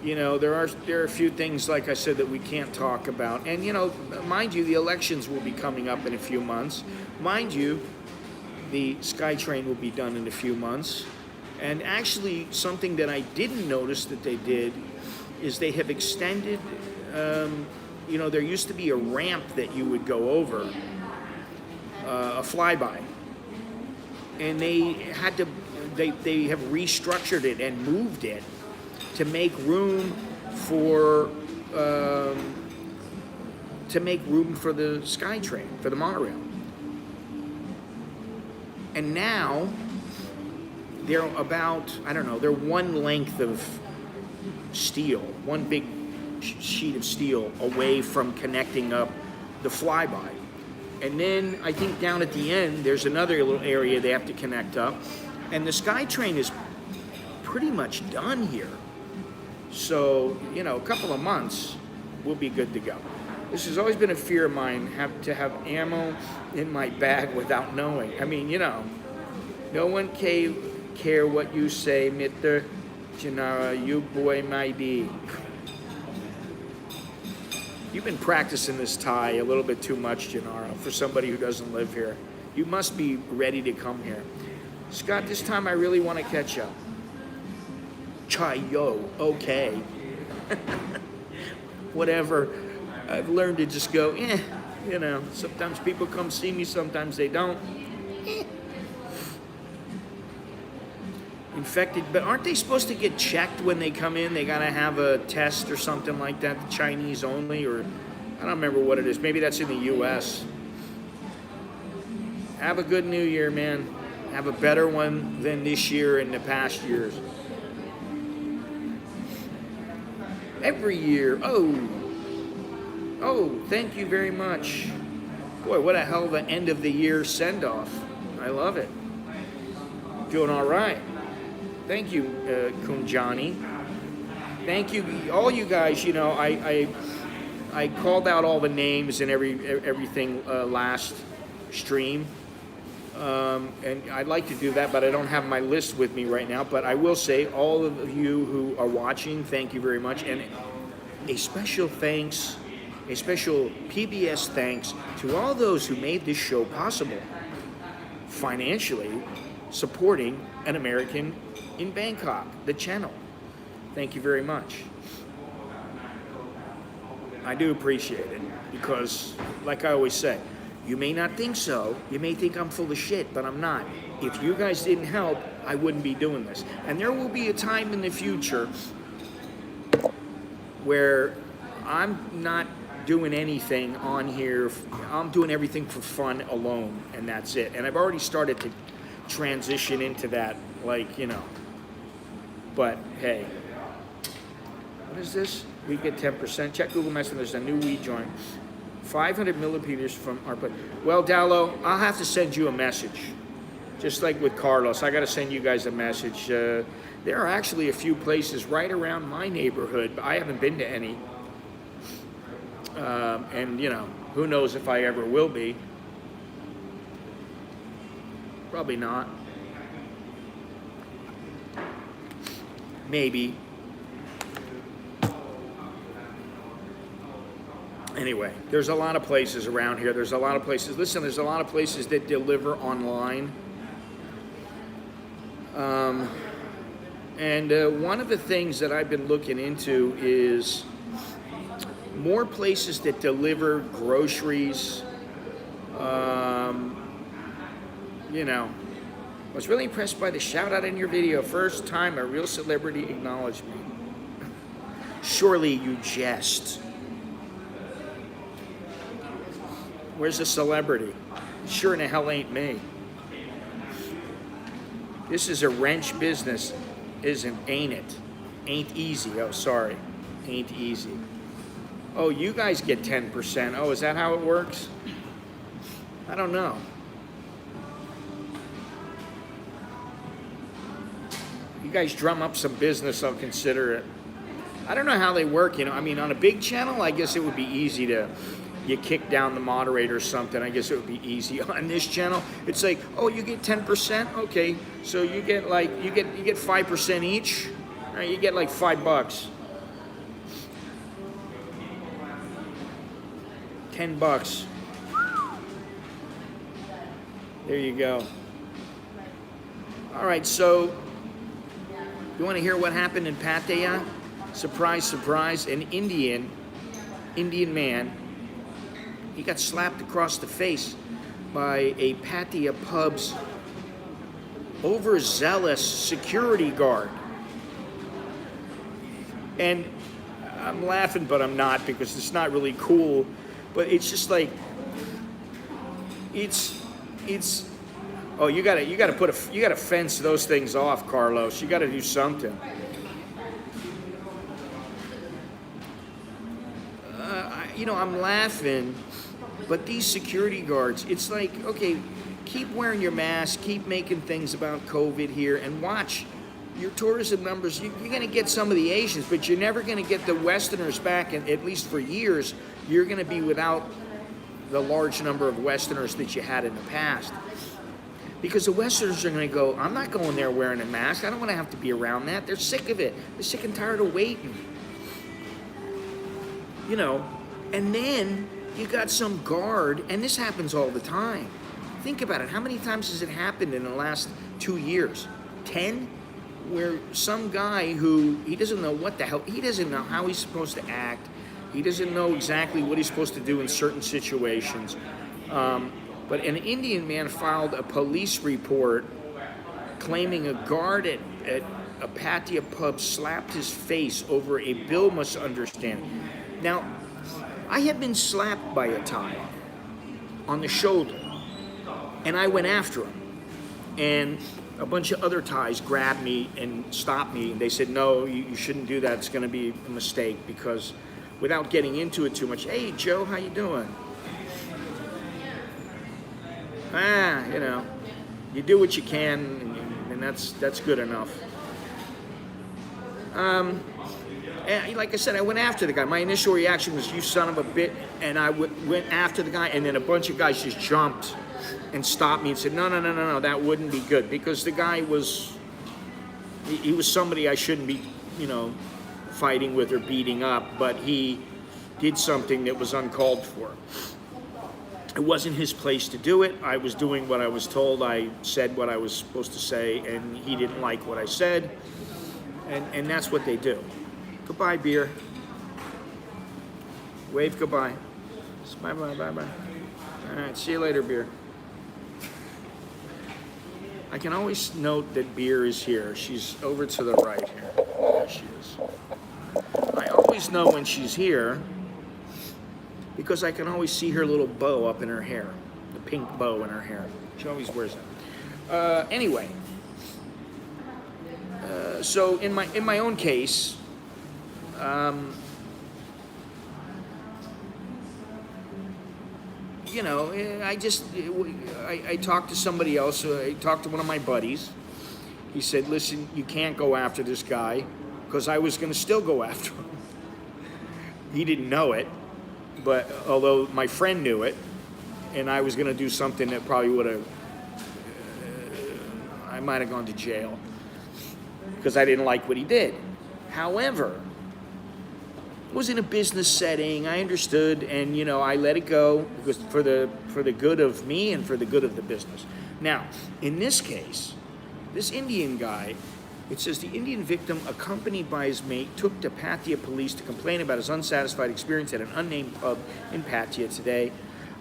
You know, there are a few things, like I said, that we can't talk about. And, you know, mind you, the elections will be coming up in a few months. Mind you, the SkyTrain will be done in a few months. And actually, something that I didn't notice that they did is they have extended, you know, there used to be a ramp that you would go over, a flyby. and they had to, they have restructured it and moved it to make room for the SkyTrain, for the monorail. And now they're about, I don't know, they're one length of steel, one big sheet of steel away from connecting up the flyby. And then I think down at the end, there's another little area they have to connect up. And the SkyTrain is pretty much done here. So, you know, a couple of months, we'll be good to go. This has always been a fear of mine, to have ammo in my bag without knowing. I mean, you know, no one care what you say, Mr. Janara, you boy might be. You've been practicing this Thai a little bit too much, Janara, for somebody who doesn't live here. You must be ready to come here. Scott, this time I really want to catch up. Chai yo, okay. Whatever. I've learned to just go, you know, sometimes people come see me, sometimes they don't. Infected, but aren't they supposed to get checked when they come in? They gotta have a test or something like that, the Chinese only, or I don't remember what it is. Maybe that's in the US. Have a good new year, man. Have a better one than this year and the past years. Every year. Oh, thank you very much. Boy, what a hell of an end of the year send off. I love it. Doing all right. Thank you, Kunjani. Thank you, all you guys. You know, I called out all the names and everything last stream. And I'd like to do that, but I don't have my list with me right now. But I will say, all of you who are watching, thank you very much. And a special thanks, a special PBS thanks to all those who made this show possible, financially supporting An American in Bangkok, the channel. Thank you very much. I do appreciate it, because, like I always say, you may not think so. You may think I'm full of shit, but I'm not. If you guys didn't help, I wouldn't be doing this. And there will be a time in the future where I'm not doing anything on here. I'm doing everything for fun alone, and that's it. And I've already started to transition into that, like, you know. But, hey. What is this? We get 10%. Check Google Messages. There's a new weed joint. 500 milliliters from our place. Well, Dallo, I'll have to send you a message. Just like with Carlos, I got to send you guys a message. There are actually a few places right around my neighborhood, but I haven't been to any. And, you know, who knows if I ever will be. Probably not. Maybe. Anyway, there's a lot of places around here. There's a lot of places. Listen, there's a lot of places that deliver online. And one of the things that I've been looking into is more places that deliver groceries. You know, I was really impressed by the shout out in your video. First time a real celebrity acknowledged me. Surely you jest. Where's the celebrity? Sure in the hell ain't me. This is a wrench business, ain't it? Ain't easy. Oh, sorry. Ain't easy. Oh, you guys get 10%. Oh, is that how it works? I don't know. You guys drum up some business, I'll consider it. I don't know how they work, you know. I mean, on a big channel, I guess it would be easy to... You kick down the moderator or something, I guess it would be easy. On this channel, it's like, oh, you get 10%? Okay, so you get like, you get 5% each, right? You get like $5. $10. There you go. All right, so you want to hear what happened in Pataya? Surprise, surprise, an Indian man, he got slapped across the face by a Pataya pub's overzealous security guard. And I'm laughing, but I'm not, because it's not really cool. But it's just like, it's. Oh, you gotta fence those things off, Carlos. You gotta do something. I'm laughing, but these security guards, it's like, okay, keep wearing your mask, keep making things about COVID here, and watch your tourism numbers. You're going to get some of the Asians, but you're never going to get the Westerners back, and at least for years, you're going to be without the large number of Westerners that you had in the past. Because the Westerners are going to go, I'm not going there wearing a mask. I don't want to have to be around that. They're sick of it. They're sick and tired of waiting. And then you got some guard, and this happens all the time. Think about it. How many times has it happened in the last 2 years? 10? Where some guy who, he doesn't know what the hell, he doesn't know how he's supposed to act. He doesn't know exactly what he's supposed to do in certain situations. But an Indian man filed a police report claiming a guard at a Pataya pub slapped his face over a bill misunderstanding. Now, I had been slapped by a Thai on the shoulder, and I went after him. And a bunch of other Thais grabbed me and stopped me, and they said, no, you shouldn't do that. It's going to be a mistake, because without getting into it too much, hey, Joe, how you doing? You do what you can, and that's good enough. And like I said, I went after the guy. My initial reaction was, you son of a bitch, and I went after the guy, and then a bunch of guys just jumped and stopped me and said, no, that wouldn't be good, because the guy was somebody I shouldn't be, fighting with or beating up, but he did something that was uncalled for. It wasn't his place to do it. I was doing what I was told. I said what I was supposed to say, and he didn't like what I said, and that's what they do. Goodbye, beer. Wave goodbye. Bye-bye. All right, see you later, beer. I can always note that beer is here. She's over to the right here. There she is. I always know when she's here because I can always see her little bow up in her hair, the pink bow in her hair. She always wears that. Anyway, so in my own case, I talked to somebody else. I talked to one of my buddies. He said, listen, you can't go after this guy, because I was going to still go after him. He didn't know it, but although my friend knew it, and I was going to do something that probably would have, I might have gone to jail, because I didn't like what he did. However, it was in a business setting. I understood, and I let it go because for the good of me and for the good of the business. Now, in this case, this Indian guy, it says the Indian victim, accompanied by his mate, took to Pataya police to complain about his unsatisfied experience at an unnamed pub in Pataya today.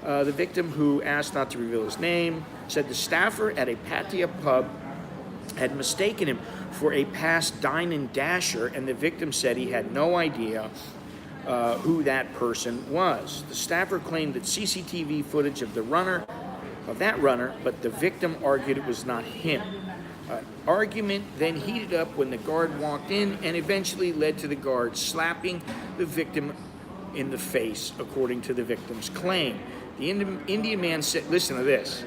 The victim, who asked not to reveal his name, said the staffer at a Pataya pub had mistaken him for a past dine and dasher, and the victim said he had no idea who that person was. The staffer claimed that CCTV footage of that runner, but the victim argued it was not him. Argument then heated up when the guard walked in and eventually led to the guard slapping the victim in the face, according to the victim's claim. The Indian man said, listen to this.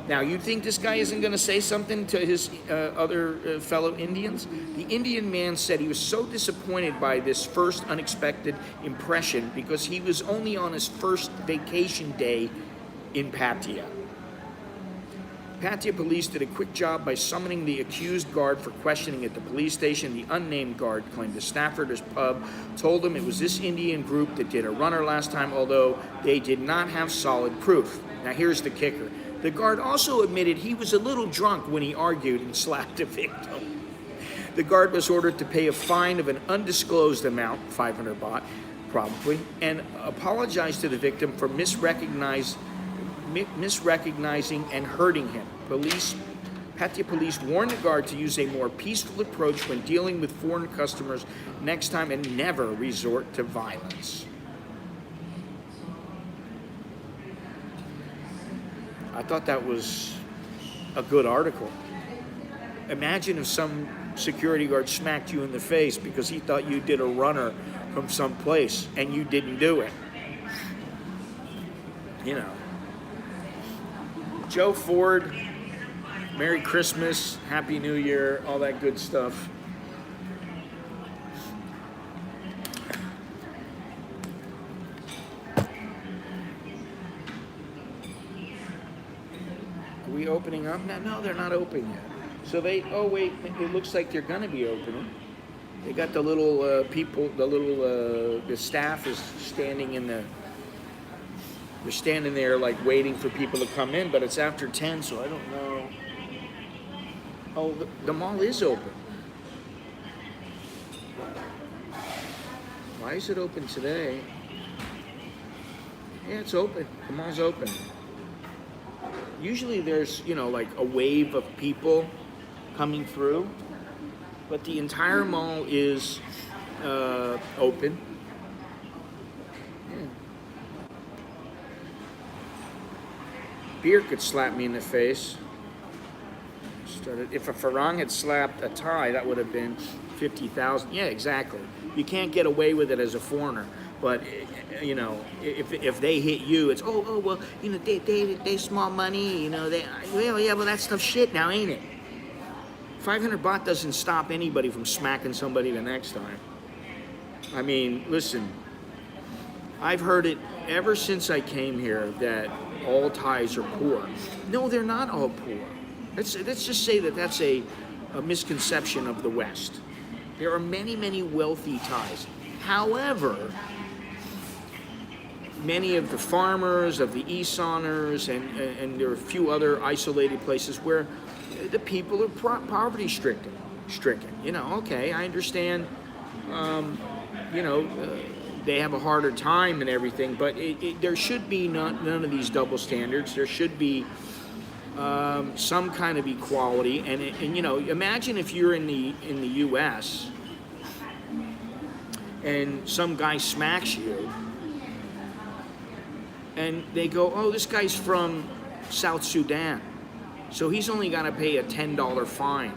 Now, you think this guy isn't going to say something to his other fellow Indians? The Indian man said he was so disappointed by this first unexpected impression because he was only on his first vacation day in Pataya. Pataya police did a quick job by summoning the accused guard for questioning at the police station. The unnamed guard claimed the staffer at his pub told him it was this Indian group that did a runner last time, although they did not have solid proof. Now, here's the kicker. The guard also admitted he was a little drunk when he argued and slapped the victim. The guard was ordered to pay a fine of an undisclosed amount, 500 baht probably, and apologize to the victim for misrecognizing and hurting him. Pataya police warned the guard to use a more peaceful approach when dealing with foreign customers next time and never resort to violence. I thought that was a good article. Imagine if some security guard smacked you in the face because he thought you did a runner from some place and you didn't do it. You know. Joe Ford, Merry Christmas, Happy New Year, all that good stuff. Are we opening up now? No, they're not open yet. So they, oh wait, it looks like they're gonna be opening. They got the little people, the staff is standing in the, they're standing there like waiting for people to come in, but it's after 10, so I don't know. Oh, the mall is open. Why is it open today? Yeah, it's open. The mall's open. Usually there's, you know, like a wave of people coming through, but the entire mall is open. Yeah. Beer could slap me in the face. If a Farang had slapped a Thai, that would have been 50,000. Yeah, exactly. You can't get away with it as a foreigner. But you know, if they hit you, it's well, you know, they small money, you know, well that stuff's shit now, ain't it? 500 baht doesn't stop anybody from smacking somebody the next time. I mean, listen, I've heard it ever since I came here that all Thais are poor. No, they're not all poor. Let's just say that that's a misconception of the West. There are many, many wealthy Thais. However, many of the farmers, of the Isaners, and there are a few other isolated places where the people are poverty stricken. You know, okay, I understand, you know, they have a harder time and everything, but there should be none of these double standards. There should be some kind of equality, and you know, imagine if you're in the U.S. and some guy smacks you, and they go, oh, this guy's from South Sudan, so he's only got to pay a $10 fine.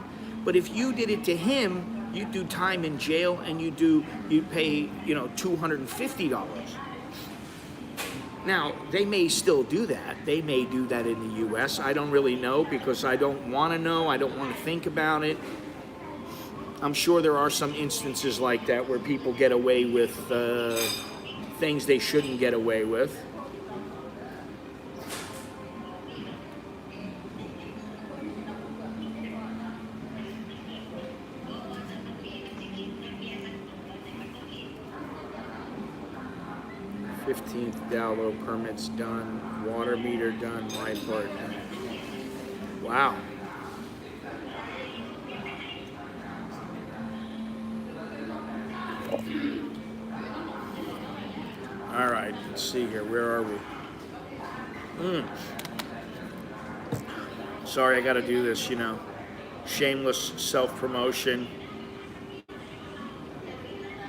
But if you did it to him, you do time in jail, and you pay, you know, $250. Now, they may still do that. They may do that in the U.S. I don't really know because I don't want to know. I don't want to think about it. I'm sure there are some instances like that where people get away with things they shouldn't get away with. $15 permits done, water meter done, my part done. Wow. All right, let's see here. Where are we? Sorry, I got to do this, you know. Shameless self-promotion.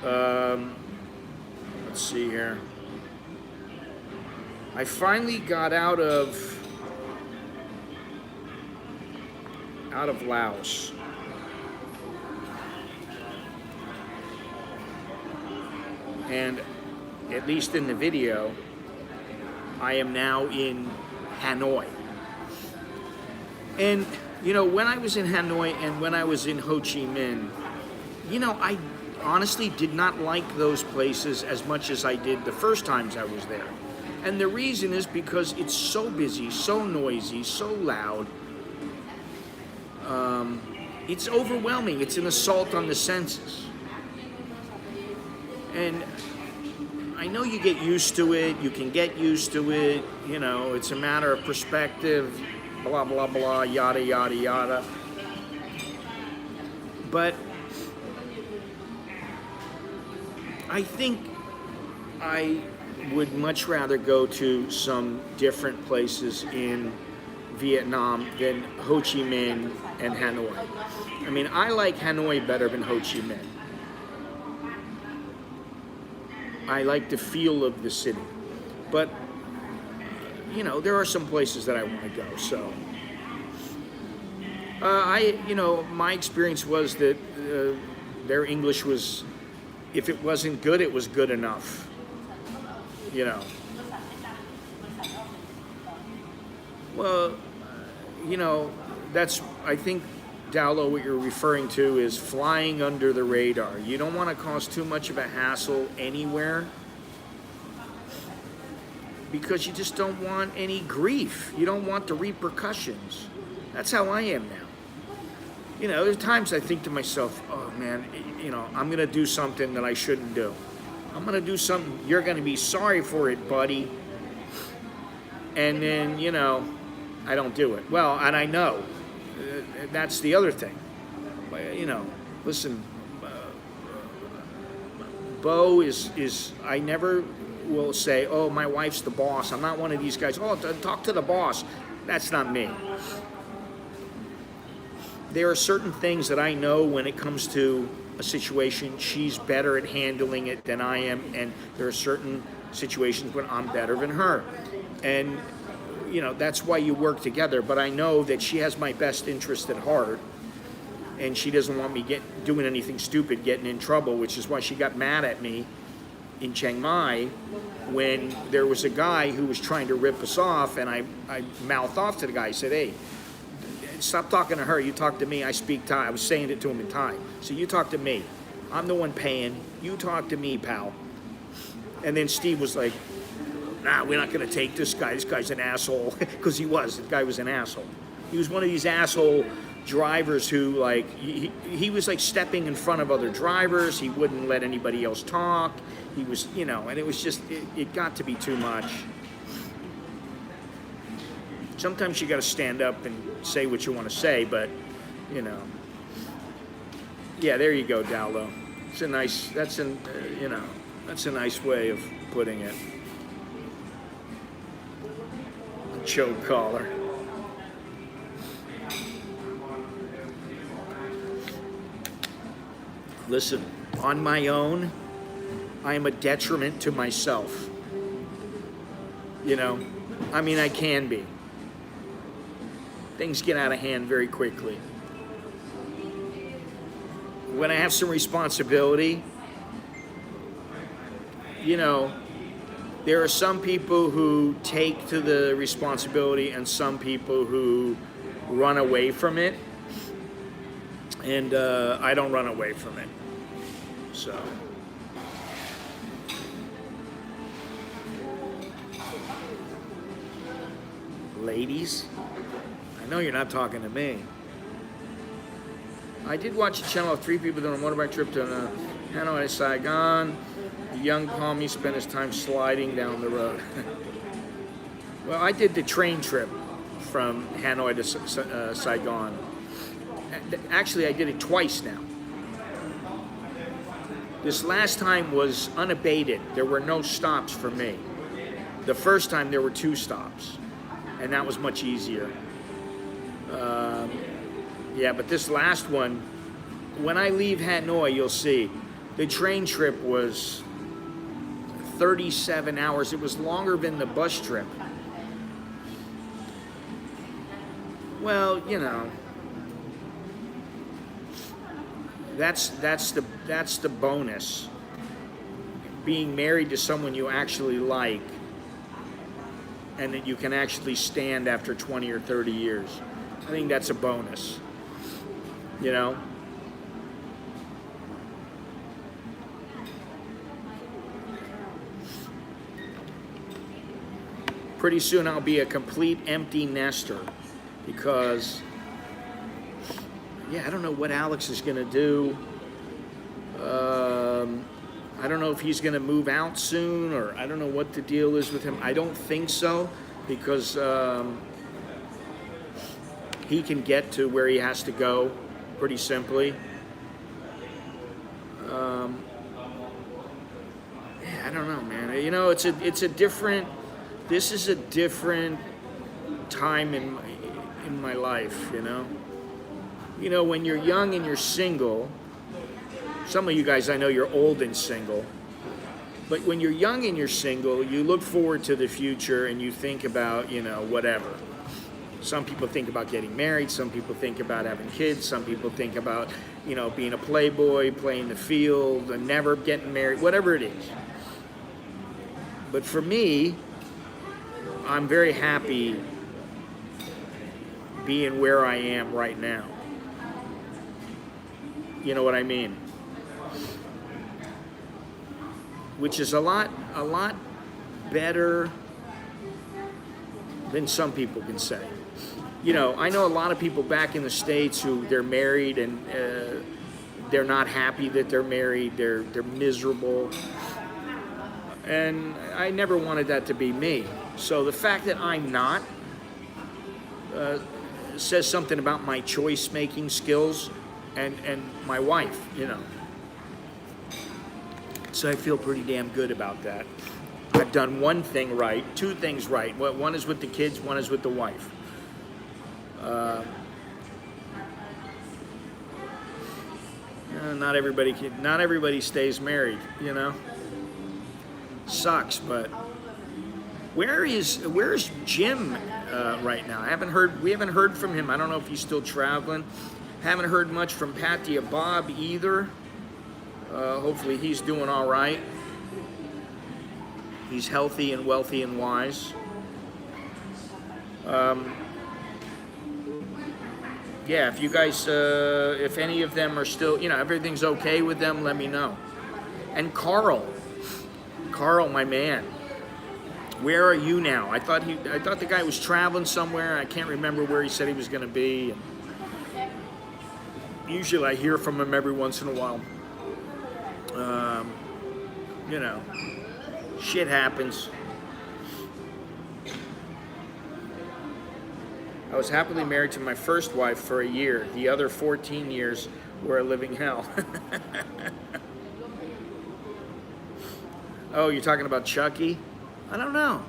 Let's see here. I finally got out of Laos. And at least in the video, I am now in Hanoi. And you know, when I was in Hanoi and when I was in Ho Chi Minh, you know, I honestly did not like those places as much as I did the first times I was there. And the reason is because it's so busy, so noisy, so loud. It's overwhelming. It's an assault on the senses. And I know you get used to it. You can get used to it. You know, it's a matter of perspective, blah, blah, blah, yada, yada, yada. But I think I would much rather go to some different places in Vietnam than Ho Chi Minh and Hanoi. I mean, I like Hanoi better than Ho Chi Minh. I like the feel of the city. But, you know, there are some places that I want to go, so. My experience was that their English was, if it wasn't good, it was good enough. You know. Well, that's, I think, Dowlo, what you're referring to is flying under the radar. You don't want to cause too much of a hassle anywhere because you just don't want any grief. You don't want the repercussions. That's how I am now. There's times I think to myself, oh man, I'm going to do something that I shouldn't do. I'm going to do something, you're going to be sorry for it, buddy. And then, I don't do it. Well, and I know. That's the other thing. Listen, Bo is, I never will say, oh, my wife's the boss. I'm not one of these guys, oh, talk to the boss. That's not me. There are certain things that I know when it comes to a situation, she's better at handling it than I am, and there are certain situations when I'm better than her. And that's why you work together. But I know that she has my best interest at heart, and she doesn't want me doing anything stupid, getting in trouble, which is why she got mad at me in Chiang Mai when there was a guy who was trying to rip us off, and I mouthed off to the guy. I said, hey, stop talking to her. You talk to me. I speak Thai. I was saying it to him in Thai. So you talk to me. I'm the one paying. You talk to me, pal. And then Steve was like, nah, we're not going to take this guy. This guy's an asshole. Because he was. The guy was an asshole. He was one of these asshole drivers who, like, he was, like, stepping in front of other drivers. He wouldn't let anybody else talk. He was, and it was just, it got to be too much. Sometimes you got to stand up and say what you want to say, but, yeah, there you go, Dowlo. It's a nice, that's a nice way of putting it. Choke collar. Listen, on my own, I am a detriment to myself. I can be. Things get out of hand very quickly. When I have some responsibility, there are some people who take to the responsibility and some people who run away from it. And I don't run away from it. So. Ladies, I know you're not talking to me. I did watch a channel of 3 people doing a motorbike trip to Hanoi, Saigon. The young Palmy spent his time sliding down the road. Well, I did the train trip from Hanoi to Saigon. Actually, I did it twice now. This last time was unabated. There were no stops for me. The first time there were 2 stops, and that was much easier. Yeah, but this last one, when I leave Hanoi, you'll see, the train trip was 37 hours. It was longer than the bus trip. Well, that's the bonus. Being married to someone you actually like, and that you can actually stand after 20 or 30 years. I think that's a bonus. Pretty soon I'll be a complete empty nester because, I don't know what Alex is going to do. I don't know if he's going to move out soon, or I don't know what the deal is with him. I don't think so, because he can get to where he has to go pretty simply. I don't know, man. It's a different. This is a different time in my life, you know. You know, when you're young and you're single, some of you guys, I know you're old and single, but when you're young and you're single, you look forward to the future and you think about, you know, whatever. Some people think about getting married, some people think about having kids, some people think about, you know, being a playboy, playing the field, and never getting married, whatever it is. But for me, I'm very happy being where I am right now. You know what I mean? Which is a lot better than some people can say. You know, I know a lot of people back in the States who they're married and they're not happy that they're married. They're miserable, and I never wanted that to be me. So the fact that I'm not says something about my choice-making skills and my wife. You know, so I feel pretty damn good about that. I've done one thing right, two things right. One is with the kids, one is with the wife. Not everybody stays married, you know. Sucks, but where's Jim right now? We haven't heard from him. I don't know if he's still traveling. Haven't heard much from Pataya Bob either. Hopefully he's doing all right. He's healthy and wealthy and wise. Yeah, if you guys, if any of them are still, you know, everything's okay with them, let me know. And Carl, my man, where are you now? I thought the guy was traveling somewhere. I can't remember where he said he was going to be. Usually I hear from him every once in a while. You know, shit happens. I was happily married to my first wife for a year. The other 14 years were a living hell. Oh, you're talking about Chucky? I don't know.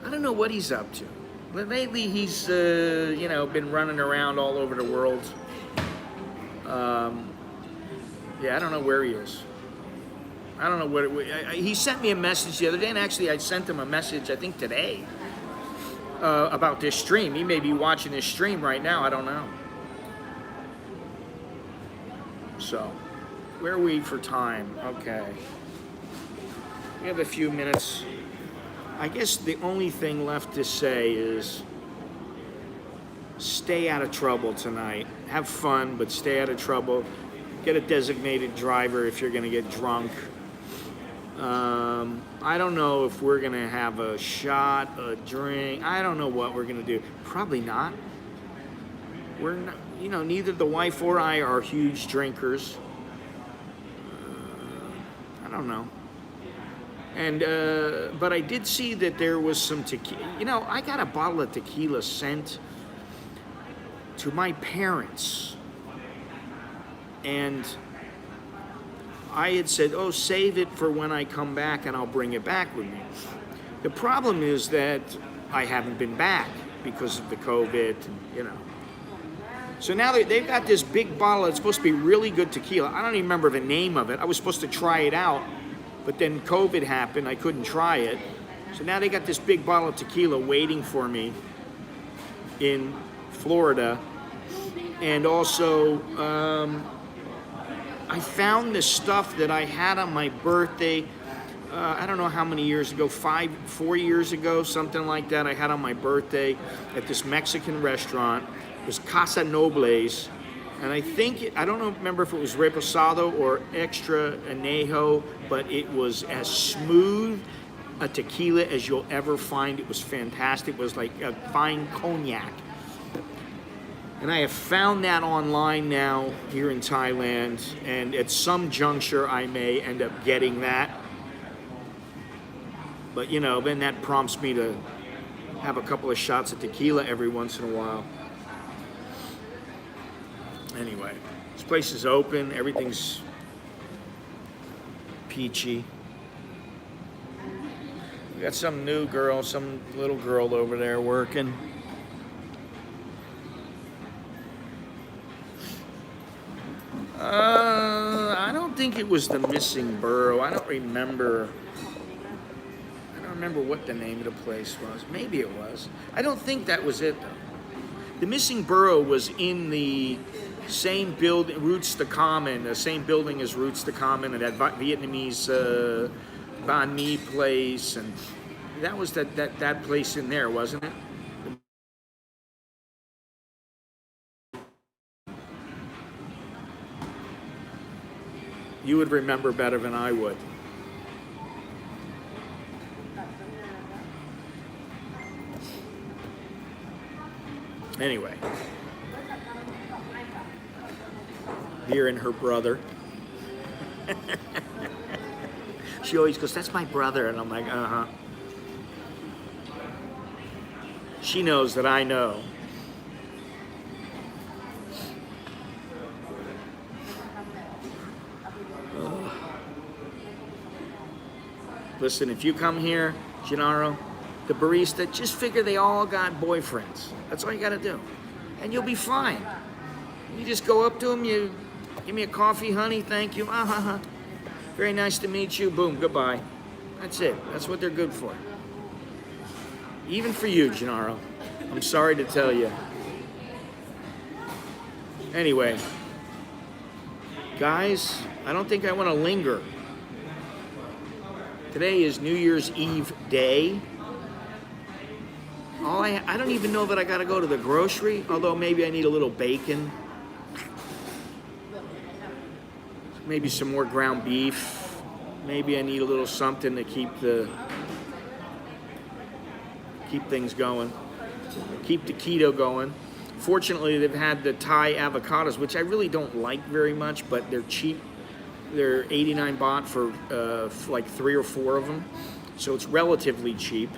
I don't know what he's up to. Lately, he's, you know, been running around all over the world. Yeah, I don't know where he is. I don't know what he sent me a message the other day, and actually I sent him a message, I think today, about this stream. He may be watching this stream right now, I don't know. So, where are we for time? Okay. We have a few minutes. I guess the only thing left to say is stay out of trouble tonight. Have fun, but stay out of trouble. Get a designated driver if you're going to get drunk. I don't know if we're going to have a shot, a drink. I don't know what we're going to do. Probably not. We're not, you know, neither the wife or I are huge drinkers. I don't know. And, but I did see that there was some tequila. You know, I got a bottle of tequila sent to my parents. And I had said, oh, save it for when I come back and I'll bring it back with me. The problem is that I haven't been back because of the COVID, and, you know. So now they've got this big bottle. It's supposed to be really good tequila. I don't even remember the name of it. I was supposed to try it out, but then COVID happened. I couldn't try it. So now they got this big bottle of tequila waiting for me in Florida. And also, I found the stuff that I had on my birthday, I don't know how many years ago, 4 years ago, something like that. I had on my birthday at this Mexican restaurant. It was Casa Noble's. And I think, I don't remember if it was Reposado or Extra Anejo, but it was as smooth a tequila as you'll ever find. It was fantastic. It was like a fine cognac. And I have found that online now here in Thailand, and at some juncture I may end up getting that. But you know, then that prompts me to have a couple of shots of tequila every once in a while. Anyway, this place is open, everything's peachy. We got some new girl, some little girl over there working. I don't think it was the missing borough. I don't remember. I don't remember what the name of the place was. Maybe it was. I don't think that was it though. The missing borough was in the same building, Roots the Common, the same building as Roots the Common, and that Vietnamese banh mi place, and that was that place in there, wasn't it? You would remember better than I would. Anyway, Beer and her brother. She always goes, "That's my brother," and I'm like, "Uh-huh." She knows that I know. Listen, if you come here, Gennaro, the barista, just figure they all got boyfriends. That's all you got to do. And you'll be fine. You just go up to them, you give me a coffee, honey, thank you. Very nice to meet you. Boom, goodbye. That's it. That's what they're good for. Even for you, Gennaro. I'm sorry to tell you. Anyway, guys, I don't think I want to linger. Today is New Year's Eve day. I don't even know that I got to go to the grocery, although maybe I need a little bacon. Maybe some more ground beef. Maybe I need a little something to keep things going. Keep the keto going. Fortunately, they've had the Thai avocados, which I really don't like very much, but they're cheap. They're 89 baht for like 3 or 4 of them. So it's relatively cheap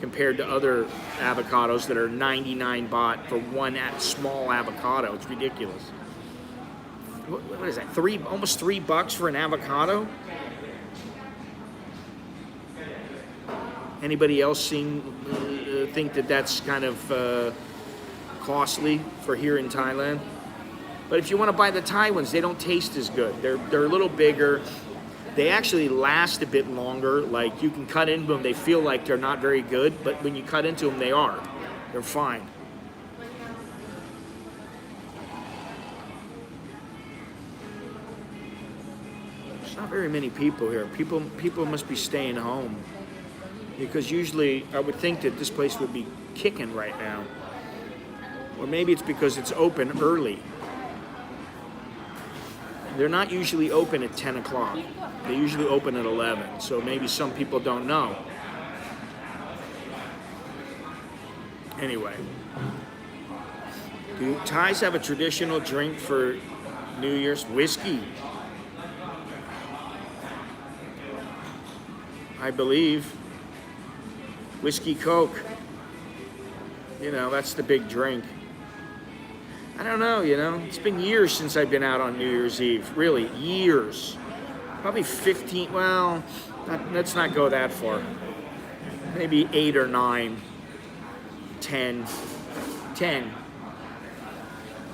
compared to other avocados that are 99 baht for one small avocado. It's ridiculous. What is that? Almost $3 for an avocado? Anybody else think that that's kind of costly for here in Thailand? But if you want to buy the Thai ones, they don't taste as good. They're a little bigger. They actually last a bit longer. Like you can cut into them, they feel like they're not very good, but when you cut into them, they are. They're fine. There's not very many people here. People must be staying home. Because usually I would think that this place would be kicking right now. Or maybe it's because it's open early. They're not usually open at 10 o'clock. They usually open at 11. So maybe some people don't know. Anyway. Do Thais have a traditional drink for New Year's? Whiskey. I believe. Whiskey Coke. You know, that's the big drink. I don't know, it's been years since I've been out on New Year's Eve. Really, years. Probably 15, well, let's not go that far. Maybe 8 or 9, 10.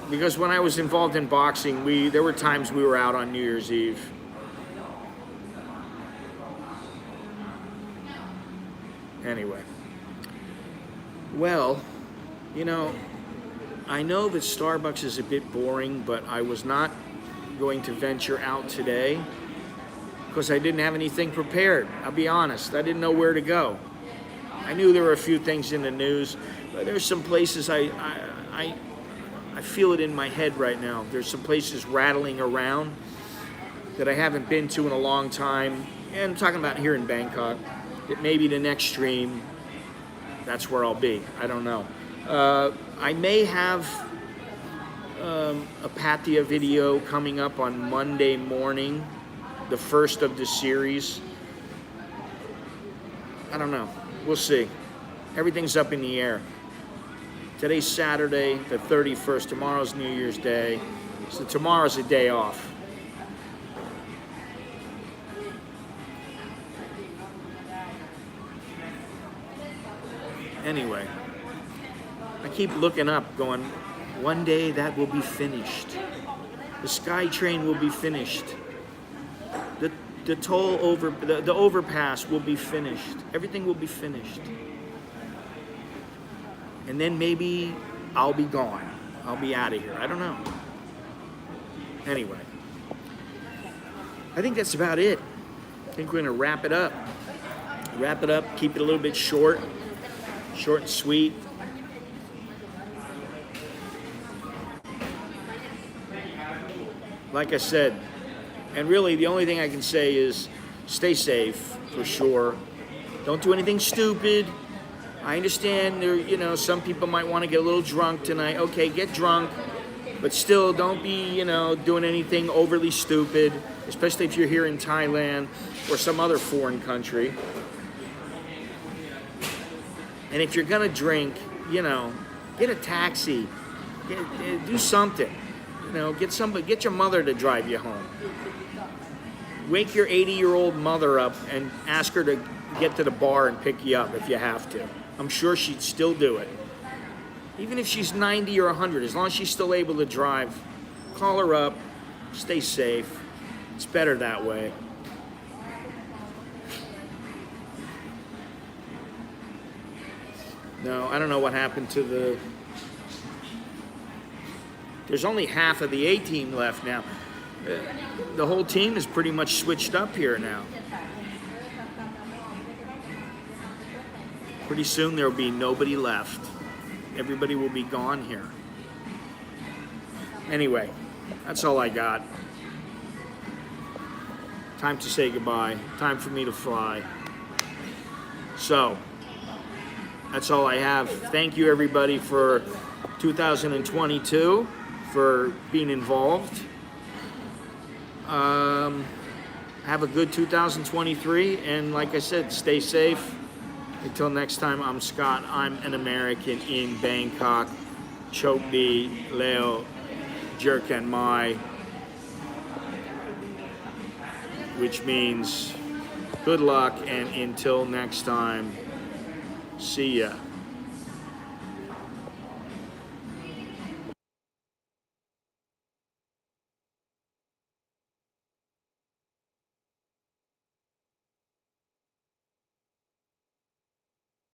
Because when I was involved in boxing, there were times we were out on New Year's Eve. Anyway. Well, I know that Starbucks is a bit boring, but I was not going to venture out today because I didn't have anything prepared. I'll be honest, I didn't know where to go. I knew there were a few things in the news, but there's some places I feel it in my head right now. There's some places rattling around that I haven't been to in a long time, and I'm talking about here in Bangkok. That maybe the next stream, that's where I'll be. I don't know. I may have a Pataya video coming up on Monday morning, the first of the series. I don't know. We'll see. Everything's up in the air. Today's Saturday, the 31st. Tomorrow's New Year's Day. So tomorrow's a day off. Anyway. I keep looking up going, one day that will be finished. The SkyTrain will be finished. The toll over, the overpass will be finished. Everything will be finished. And then maybe I'll be gone. I'll be out of here. I don't know. Anyway, I think that's about it. I think we're gonna wrap it up. Wrap it up, keep it a little bit short and sweet. Like I said, and really the only thing I can say is stay safe for sure. Don't do anything stupid. I understand there, you know, some people might want to get a little drunk tonight. Okay, get drunk, but still don't be, you know, doing anything overly stupid, especially if you're here in Thailand or some other foreign country. And if you're gonna drink, you know, get a taxi, do something. You know, get your mother to drive you home. Wake your 80-year-old mother up and ask her to get to the bar and pick you up if you have to. I'm sure she'd still do it. Even if she's 90 or 100, as long as she's still able to drive, call her up, stay safe. It's better that way. No, I don't know what happened to the... There's only half of the A team left now. The whole team is pretty much switched up here now. Pretty soon there will be nobody left. Everybody will be gone here. Anyway, that's all I got. Time to say goodbye. Time for me to fly. So, that's all I have. Thank you everybody for 2022, for being involved. Have a good 2023, and like I said, stay safe. Until next time, I'm Scott. I'm an American in Bangkok. Chok Di, Leo, Jerk and Mai, which means good luck, and until next time, see ya.